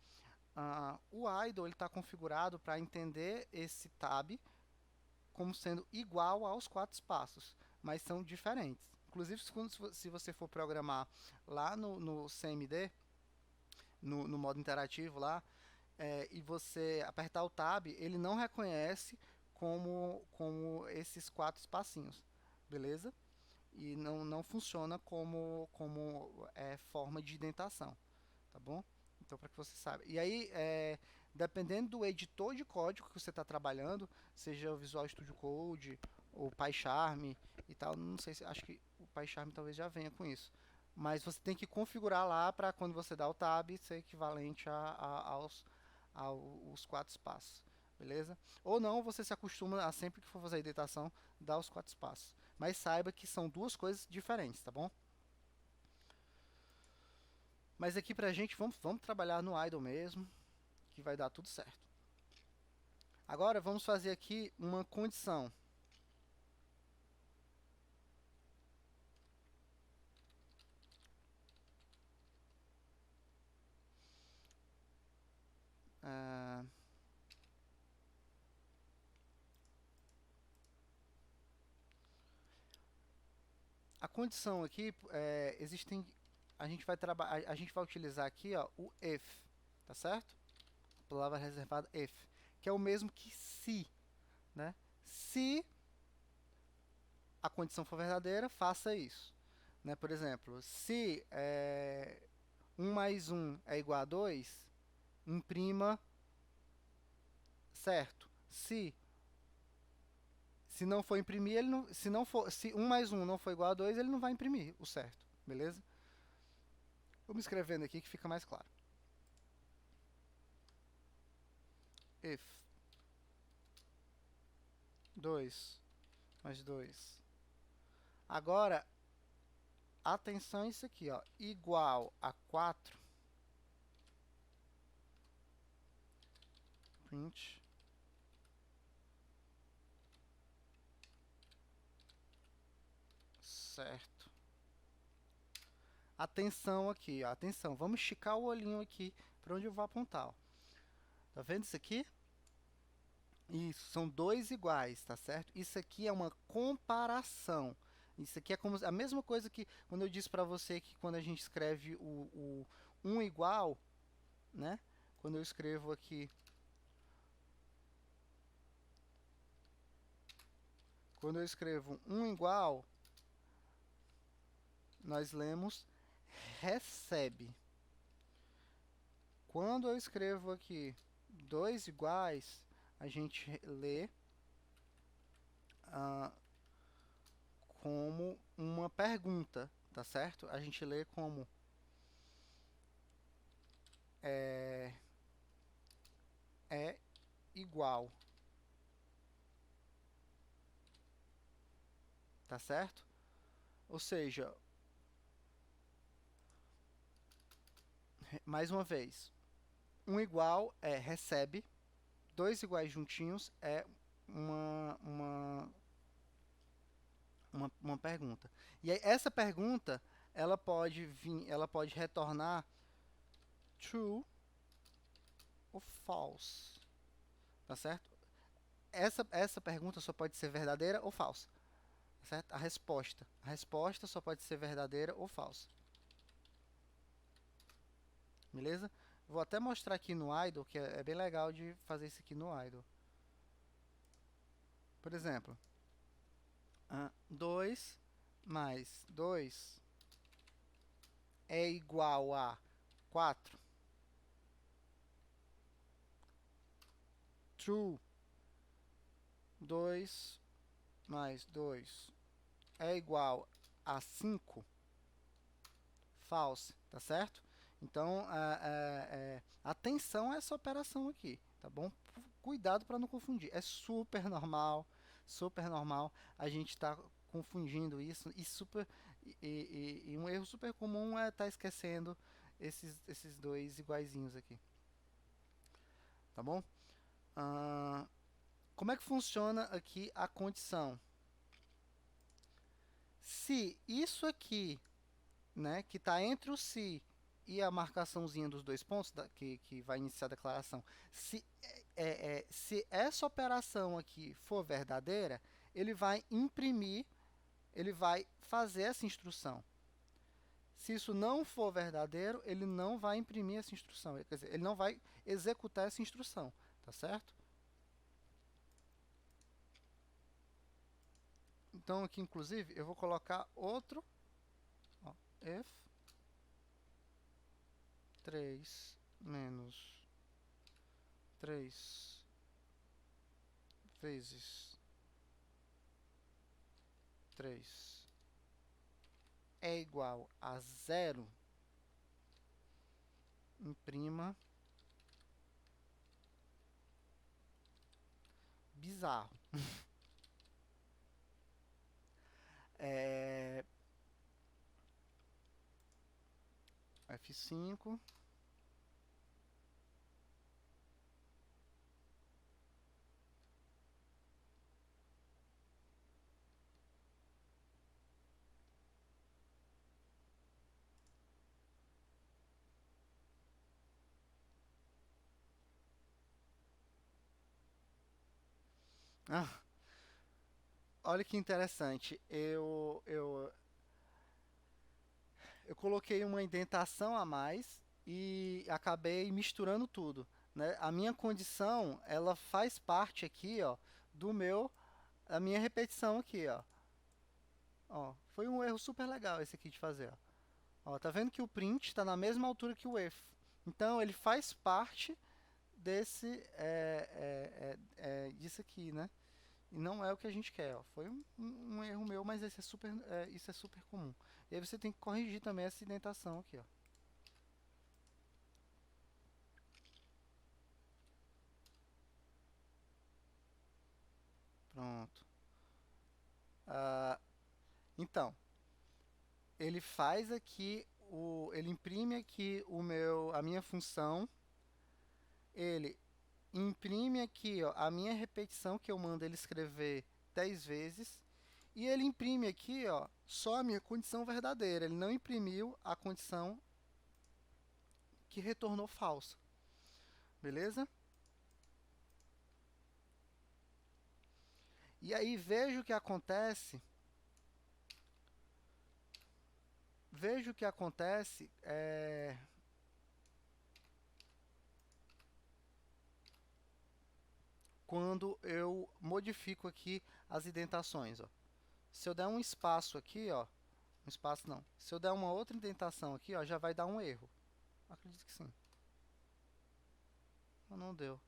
O idle está configurado para entender esse tab como sendo igual aos 4 espaços, mas são diferentes. Inclusive, se você for programar lá no CMD, no modo interativo lá, e você apertar o Tab, ele não reconhece como esses 4 espacinhos, beleza? E não funciona como forma de indentação, tá bom? Então, para que você saiba. E aí, dependendo do editor de código que você está trabalhando, seja o Visual Studio Code ou PyCharm e tal, não sei se acho que o PyCharm talvez já venha com isso. Mas você tem que configurar lá para quando você dá o tab ser equivalente aos 4 espaços. beleza? Ou não, você se acostuma a sempre que for fazer a indentação, dar os 4 espaços. Mas saiba que são duas coisas diferentes, tá bom? Mas aqui pra gente, vamos trabalhar no idle mesmo, que vai dar tudo certo. Agora, vamos fazer aqui uma condição. Ah, a condição aqui, a gente vai utilizar aqui, ó, o if, tá certo? A palavra reservada if, que é o mesmo que se, né? Se a condição for verdadeira, faça isso, né? Por exemplo, se 1 mais 1 é igual a 2, imprima certo. Se não for imprimir, ele não, se não for, se 1 mais 1 não for igual a 2, ele não vai imprimir o certo, beleza? Vamos escrevendo aqui que fica mais claro. If 2 mais 2. Agora, atenção a isso aqui, ó, igual a 4, print certo. Atenção aqui, ó, atenção, vamos esticar o olhinho aqui para onde eu vou apontar, ó. Tá vendo isso aqui? Isso, são dois iguais, tá certo? Isso aqui é uma comparação. Isso aqui é como a mesma coisa que quando eu disse para você que quando a gente escreve o um igual, né? Quando eu escrevo aqui, quando eu escrevo um igual, nós lemos recebe. Quando eu escrevo aqui dois iguais, a gente lê como uma pergunta, tá certo? A gente lê como é igual, tá certo? Ou seja, mais uma vez, um igual é recebe, dois iguais juntinhos é uma pergunta. E aí, essa pergunta, ela pode retornar true ou false, tá certo? Essa pergunta só pode ser verdadeira ou falsa, tá certo? A resposta só pode ser verdadeira ou falsa. Beleza? Vou até mostrar aqui no idle, que é bem legal de fazer isso aqui no idle. Por exemplo, 2 mais 2 é igual a 4. True. 2 mais 2 é igual a 5. False, tá certo? Então, atenção a essa operação aqui, tá bom? Cuidado para não confundir. É super normal a gente estar confundindo isso e um erro super comum é estar esquecendo esses dois iguaizinhos aqui, tá bom? Como é que funciona aqui a condição? Se isso aqui, né, que está entre o se e a marcaçãozinha dos dois pontos, que vai iniciar a declaração, se essa operação aqui for verdadeira, ele vai imprimir, ele vai fazer essa instrução. Se isso não for verdadeiro, ele não vai imprimir essa instrução, quer dizer, ele não vai executar essa instrução, tá certo? Então, aqui, inclusive, eu vou colocar outro, ó, if 3 menos 3 vezes 3 é igual a 0, imprima bizarro. É, F5. Ah, olha que interessante. Eu coloquei uma indentação a mais e acabei misturando tudo, né? A minha condição, ela faz parte aqui, ó, do meu, a minha repetição aqui, ó. Ó, foi um erro super legal esse aqui de fazer, ó. Ó, tá vendo que o print está na mesma altura que o if. Então, ele faz parte desse, disso aqui, né? E não é o que a gente quer, ó. Foi um erro meu, mas isso é super comum. E aí você tem que corrigir também essa indentação aqui, ó. Pronto. Ah, então, ele faz aqui ele imprime aqui a minha função, ele imprime aqui, ó, a minha repetição que eu mando ele escrever 10 vezes e ele imprime aqui, ó, só a minha condição verdadeira. Ele não imprimiu a condição que retornou falsa. Beleza? E aí veja o que acontece. Veja o que acontece quando eu modifico aqui as indentações, ó. Se eu der um espaço aqui, ó, um espaço não. Se eu der uma outra indentação aqui, ó, já vai dar um erro. Acredito que sim. Mas não deu.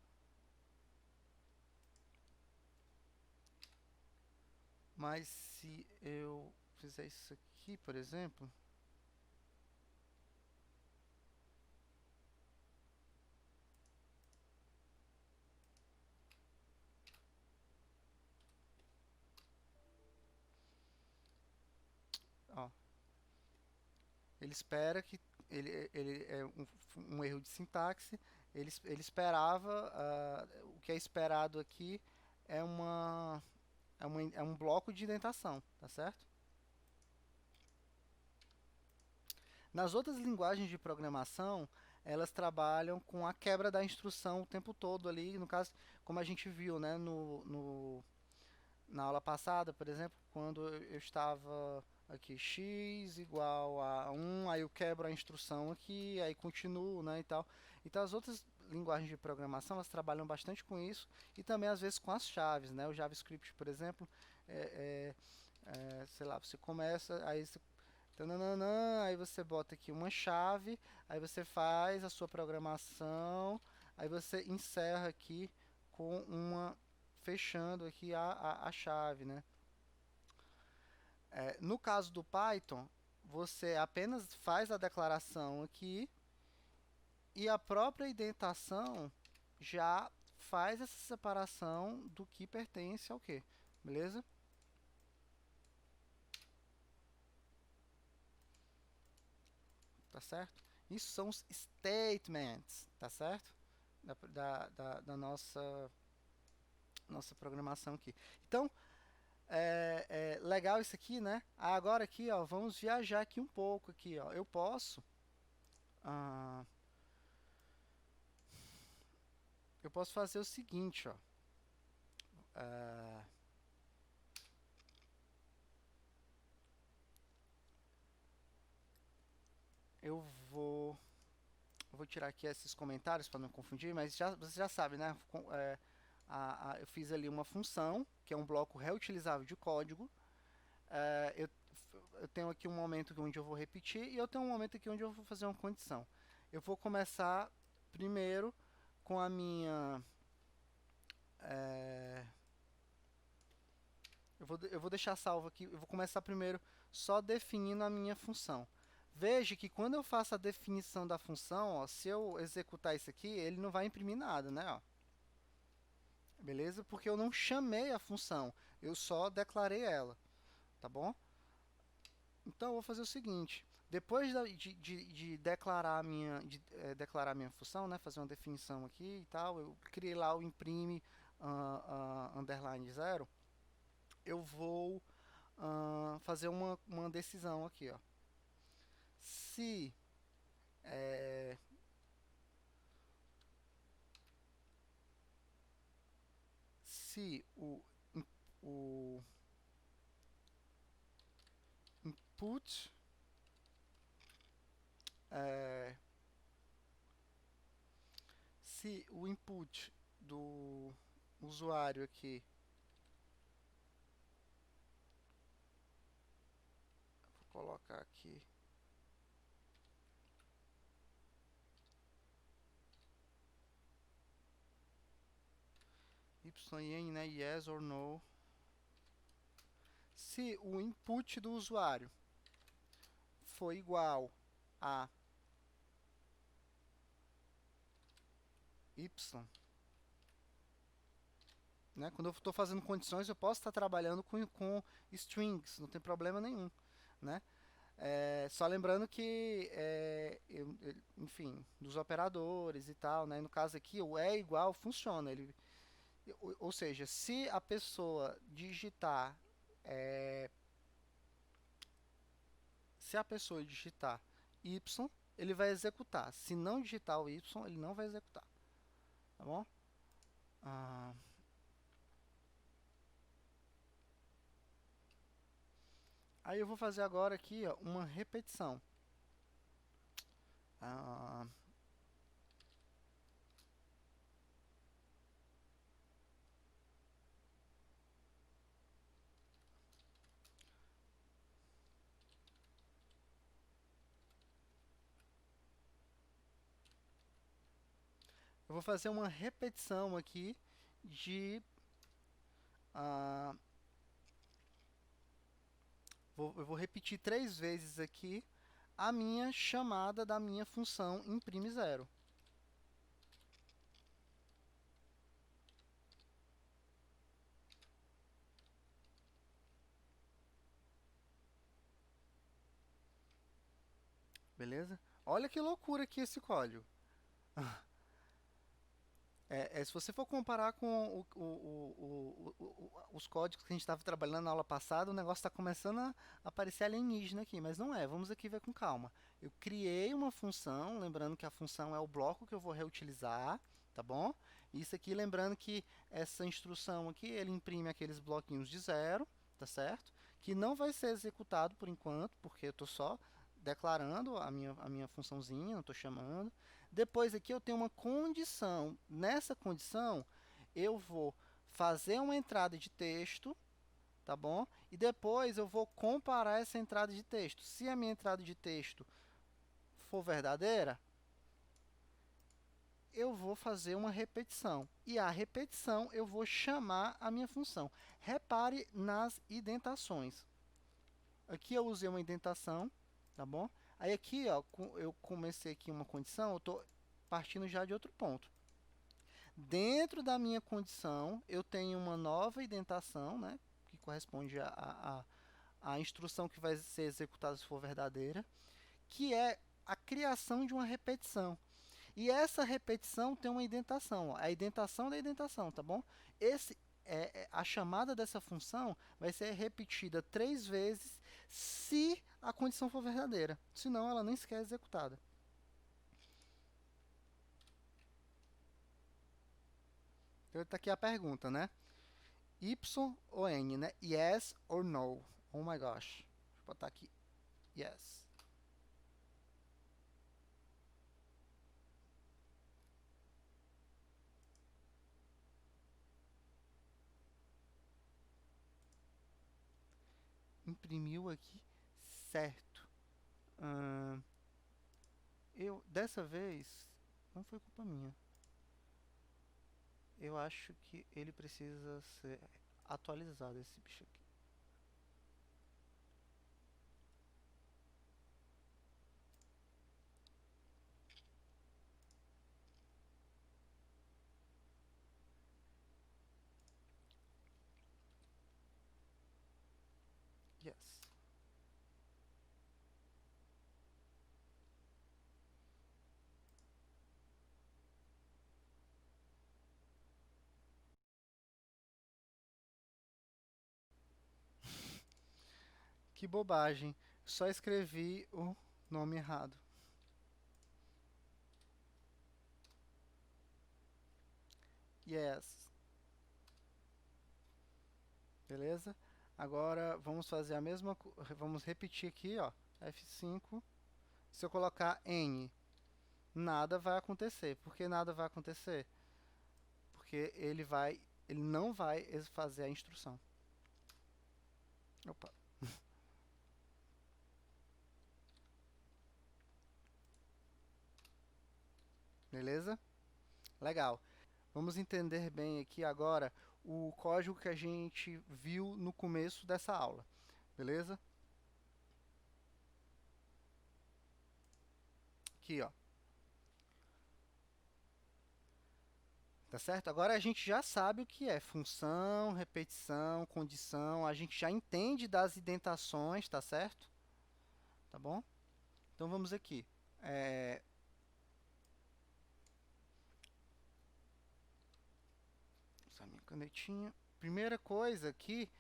Mas se eu fizer isso aqui, por exemplo, ó, ele espera que ele é um erro de sintaxe. Ele esperava o que é esperado aqui é é um bloco de indentação, tá certo? Nas outras linguagens de programação, elas trabalham com a quebra da instrução o tempo todo ali, no caso, como a gente viu, né, na aula passada, por exemplo, quando eu estava aqui x igual a 1, aí eu quebro a instrução aqui, aí continuo, né, e tal. Então as outras linguagens de programação, elas trabalham bastante com isso e também às vezes com as chaves, né? O JavaScript, por exemplo, sei lá, você começa, aí você tananã, aí você bota aqui uma chave, aí você faz a sua programação, aí você encerra aqui com fechando aqui a chave, né? No caso do Python, você apenas faz a declaração aqui e a própria indentação já faz essa separação do que pertence ao que, beleza? Tá certo? Isso são os statements, tá certo? Da nossa programação aqui. Então, legal isso aqui, né? Agora aqui, ó, vamos viajar aqui um pouco aqui, ó. Ah, eu posso fazer o seguinte, ó. Ah, eu vou, eu vou tirar aqui esses comentários para não confundir, mas você já sabe, né? Eu fiz ali uma função, que é um bloco reutilizável de código. É, eu, eu tenho aqui um momento onde eu vou repetir e eu tenho um momento aqui onde eu vou fazer uma condição. Eu vou começar primeiro com a minha... é, eu vou deixar salvo aqui, eu vou começar primeiro só definindo a minha função. Veja que quando eu faço a definição da função, ó, se eu executar isso aqui, ele não vai imprimir nada, né? Ó. beleza? Porque eu não chamei a função, eu só declarei ela, tá bom? Então eu vou fazer o seguinte, depois de declarar declarar a minha função, né, fazer uma definição aqui e tal, eu criei lá o imprime underline zero, eu vou fazer uma decisão aqui, ó. Se é, se o input é, se o input do usuário aqui, vou colocar aqui yn, né, yes or no, se o input do usuário for igual a y, né, quando eu estou fazendo condições, eu posso estar trabalhando com strings, não tem problema nenhum, né? Só lembrando que, enfim, dos operadores e tal, né? No caso aqui, o é igual funciona. Ou seja, se a pessoa digitar, se a pessoa digitar y, ele vai executar. Se não digitar o y, ele não vai executar. Tá bom? Ah, aí eu vou fazer agora aqui, ó, uma repetição. Ah, eu vou fazer uma repetição aqui de ah, eu vou repetir 3 vezes aqui a minha chamada da minha função imprime zero. Beleza? Olha que loucura aqui esse código. Se você for comparar com os códigos que a gente estava trabalhando na aula passada, o negócio está começando a aparecer alienígena aqui, mas não é. Vamos aqui ver com calma. Eu criei uma função, lembrando que a função é o bloco que eu vou reutilizar, tá bom? Isso aqui, lembrando que essa instrução aqui, ele imprime aqueles bloquinhos de zero, tá certo? Que não vai ser executado por enquanto, porque eu estou só declarando a minha funçãozinha, não estou chamando. Depois aqui eu tenho uma condição. Nessa condição, eu vou fazer uma entrada de texto, tá bom? E depois eu vou comparar essa entrada de texto. Se a minha entrada de texto for verdadeira, eu vou fazer uma repetição. E a repetição eu vou chamar a minha função. Repare nas indentações. Aqui eu usei uma indentação, tá bom? Aí aqui, ó, eu comecei aqui uma condição, eu estou partindo já de outro ponto. Dentro da minha condição, eu tenho uma nova indentação, né, que corresponde à instrução que vai ser executada se for verdadeira, que é a criação de uma repetição. E essa repetição tem uma indentação, ó, a indentação da indentação, tá bom? A chamada dessa função vai ser repetida 3 vezes se a condição for verdadeira, senão ela nem sequer é executada. Então, está aqui a pergunta, né? Y ou N, né? Yes or no? Oh my gosh. Deixa eu botar aqui. Yes. Imprimiu aqui certo. Dessa vez, não foi culpa minha. Eu acho que ele precisa ser atualizado, esse bicho aqui. Yes. Que bobagem. Só escrevi o nome errado. Yes. Beleza? Agora vamos fazer a mesma, vamos repetir aqui, ó, F5. Se eu colocar N, nada vai acontecer. Por que nada vai acontecer? Porque ele não vai fazer a instrução. Opa. Beleza? Legal. Vamos entender bem aqui agora o código que a gente viu no começo dessa aula. Beleza? Aqui, ó. Tá certo? Agora a gente já sabe o que é função, repetição, condição, a gente já entende das indentações, tá certo? Tá bom? Então vamos aqui. Essa minha canetinha. Primeira coisa aqui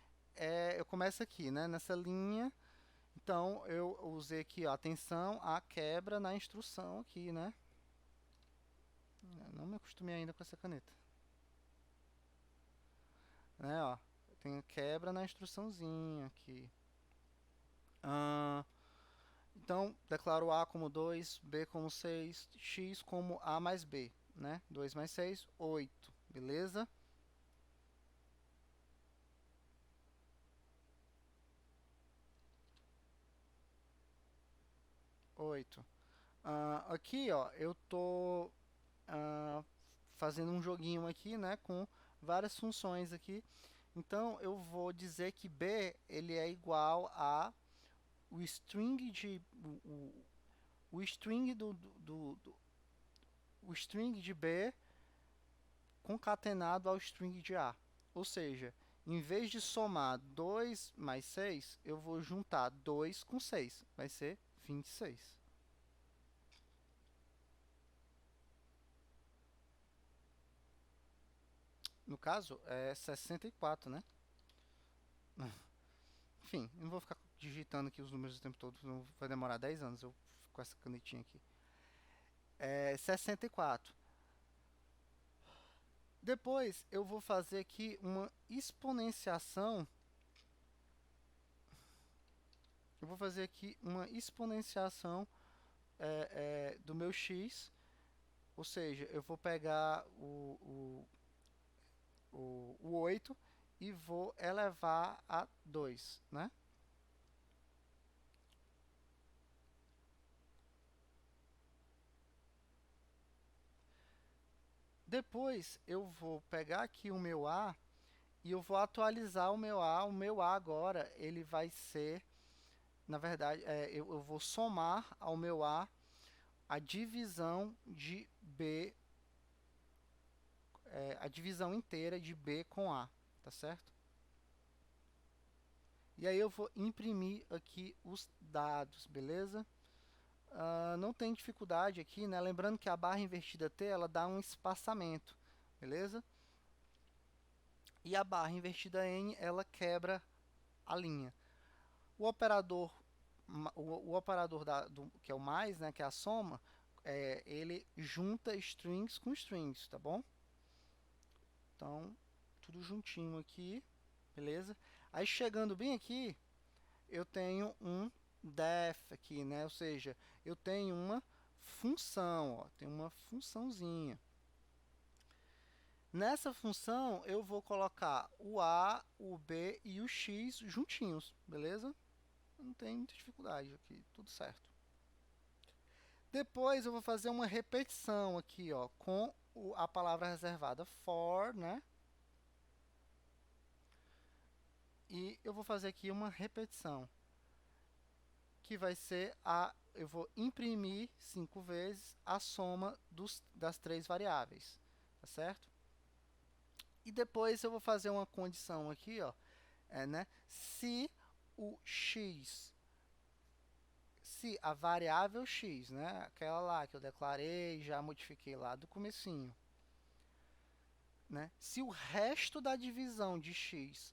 eu começo aqui, né? Nessa linha. Então eu usei aqui, ó, atenção à quebra na instrução aqui, né? Eu não me acostumei ainda com essa caneta. Né, ó, tem quebra na instruçãozinha aqui. Então, declaro A como 2, B como 6, X como A mais B, né? 2 mais 6, 8, beleza? 8. Aqui, ó, eu tô fazendo um joguinho aqui, né, com várias funções aqui. Então, eu vou dizer que B, ele é igual a o string o string o string de B concatenado ao string de A. Ou seja, em vez de somar 2 mais 6, eu vou juntar 2 com 6. Vai ser 26. No caso, é 64, né? Enfim, não vou ficar digitando aqui os números o tempo todo, não vai demorar 10 anos eu fico com essa canetinha aqui. É 64. Depois eu vou fazer aqui uma exponenciação. Eu vou fazer aqui uma exponenciação do meu x, ou seja, eu vou pegar o 8 e vou elevar a 2, né? Depois eu vou pegar aqui o meu a e eu vou atualizar o meu a. O meu a agora ele vai ser, na verdade, eu vou somar ao meu a divisão de b, a divisão inteira de b com a, tá certo? E aí eu vou imprimir aqui os dados, beleza? Não tem dificuldade aqui, né? Lembrando que a barra invertida T, ela dá um espaçamento, beleza? E a barra invertida N, ela quebra a linha. O operador, o operador que é o mais, né, que é a soma, ele junta strings com strings, tá bom? Então, tudo juntinho aqui, beleza? Aí chegando bem aqui, eu tenho um def aqui, né? Ou seja, eu tenho uma função, ó, tem uma funçãozinha. Nessa função, eu vou colocar o a, o b e o x juntinhos, beleza? Não tem muita dificuldade aqui, tudo certo. Depois eu vou fazer uma repetição aqui, ó, com a palavra reservada for, né? E eu vou fazer aqui uma repetição, que vai ser eu vou imprimir 5 vezes a soma das três variáveis, tá certo? E depois eu vou fazer uma condição aqui, ó, né? Se o x, se a variável x, né, aquela lá que eu declarei, já modifiquei lá do comecinho, né, se o resto da divisão de x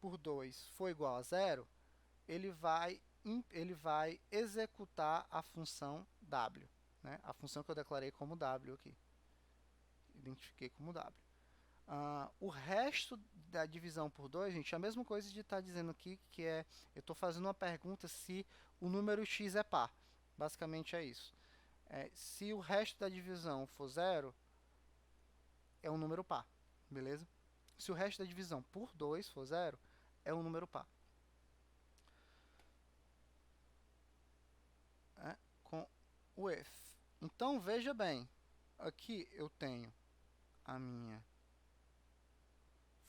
por 2 for igual a zero, ele vai executar a função w, né, a função que eu declarei como w aqui, identifiquei como w. O resto da divisão por 2, gente, é a mesma coisa de estar dizendo aqui que eu estou fazendo uma pergunta se o número x é par. Basicamente é isso. Se o resto da divisão for zero, é um número par, beleza? Se o resto da divisão por 2 for zero, é um número par. Com o if. Então, veja bem, aqui eu tenho a minha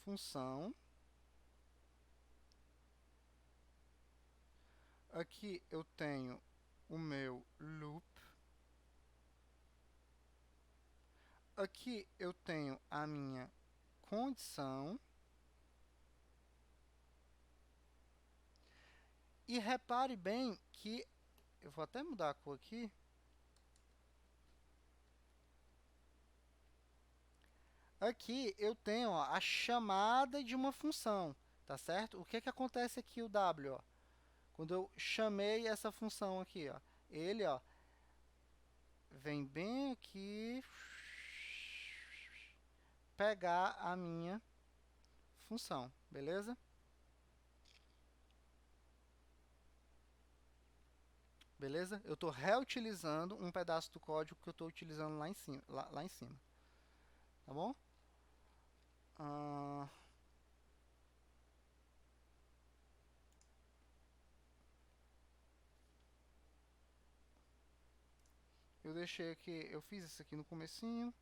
função. Aqui eu tenho o meu loop. Aqui eu tenho a minha condição. E repare bem que, eu vou até mudar a cor aqui. Aqui eu tenho ó, a chamada de uma função, tá certo? O que que acontece aqui o w, ó? Quando eu chamei essa função aqui, ó, ele, ó, vem bem aqui pegar a minha função, beleza? Beleza? Eu estou reutilizando um pedaço do código que eu estou utilizando lá em cima, lá em cima. Tá bom? Eu deixei aqui, eu fiz isso aqui no comecinho,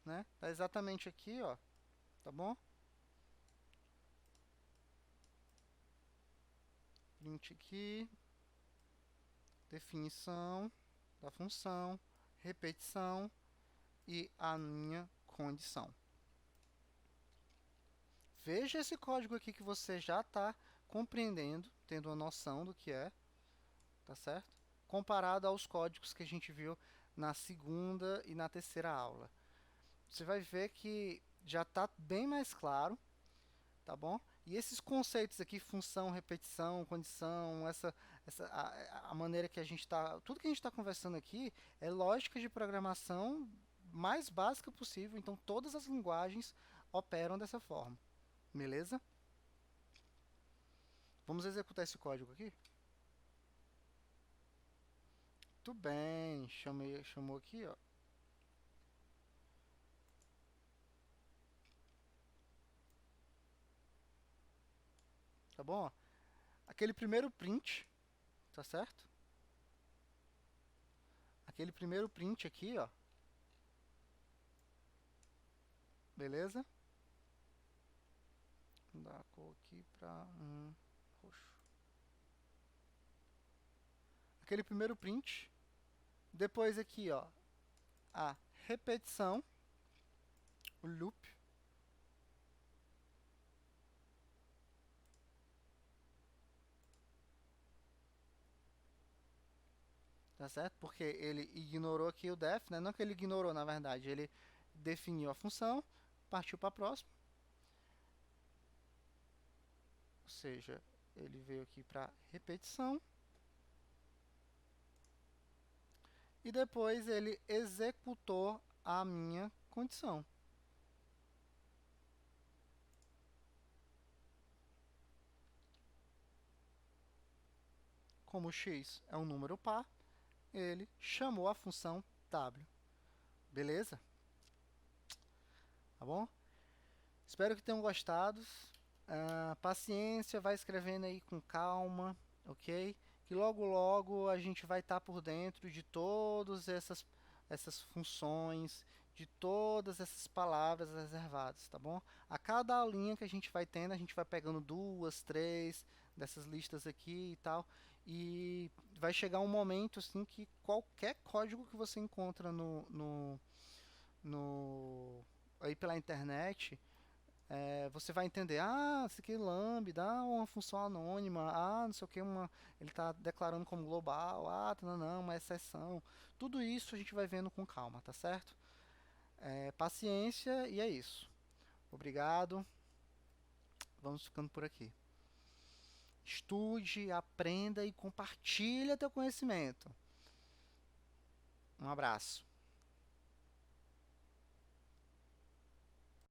né? Tá exatamente aqui, ó, tá bom? Print aqui, definição da função, repetição e a minha condição. Veja esse código aqui que você já está compreendendo, tendo uma noção do que é, tá certo? Comparado aos códigos que a gente viu na segunda e na terceira aula. Você vai ver que já está bem mais claro, tá bom? E esses conceitos aqui, função, repetição, condição, a maneira que a gente está... Tudo que a gente está conversando aqui é lógica de programação mais básica possível, então todas as linguagens operam dessa forma, beleza? Vamos executar esse código aqui? Muito bem, chamou aqui, ó. Tá bom? Aquele primeiro print, tá certo? Aquele primeiro print aqui, ó. Beleza? Vou dar a cor aqui para roxo. Aquele primeiro print. Depois aqui, ó, a repetição, o loop. Tá certo? Porque ele ignorou aqui o def, né? Não que ele ignorou, na verdade, ele definiu a função, partiu para a próxima. Ou seja, ele veio aqui para repetição. E depois ele executou a minha condição. Como x é um número par, ele chamou a função w. Beleza? Tá bom? Espero que tenham gostado. Paciência, vai escrevendo aí com calma, ok? Que logo logo a gente vai estar por dentro de todas essas funções, de todas essas palavras reservadas, tá bom? A cada linha que a gente vai tendo, a gente vai pegando duas, três dessas listas aqui e tal, e vai chegar um momento assim que qualquer código que você encontra aí pela internet, você vai entender, isso aqui é lambda, uma função anônima, não sei o que, ele está declarando como global, não, não, uma exceção. Tudo isso a gente vai vendo com calma, tá certo? Paciência e é isso. Obrigado. Vamos ficando por aqui. Estude, aprenda e compartilhe teu conhecimento. Um abraço.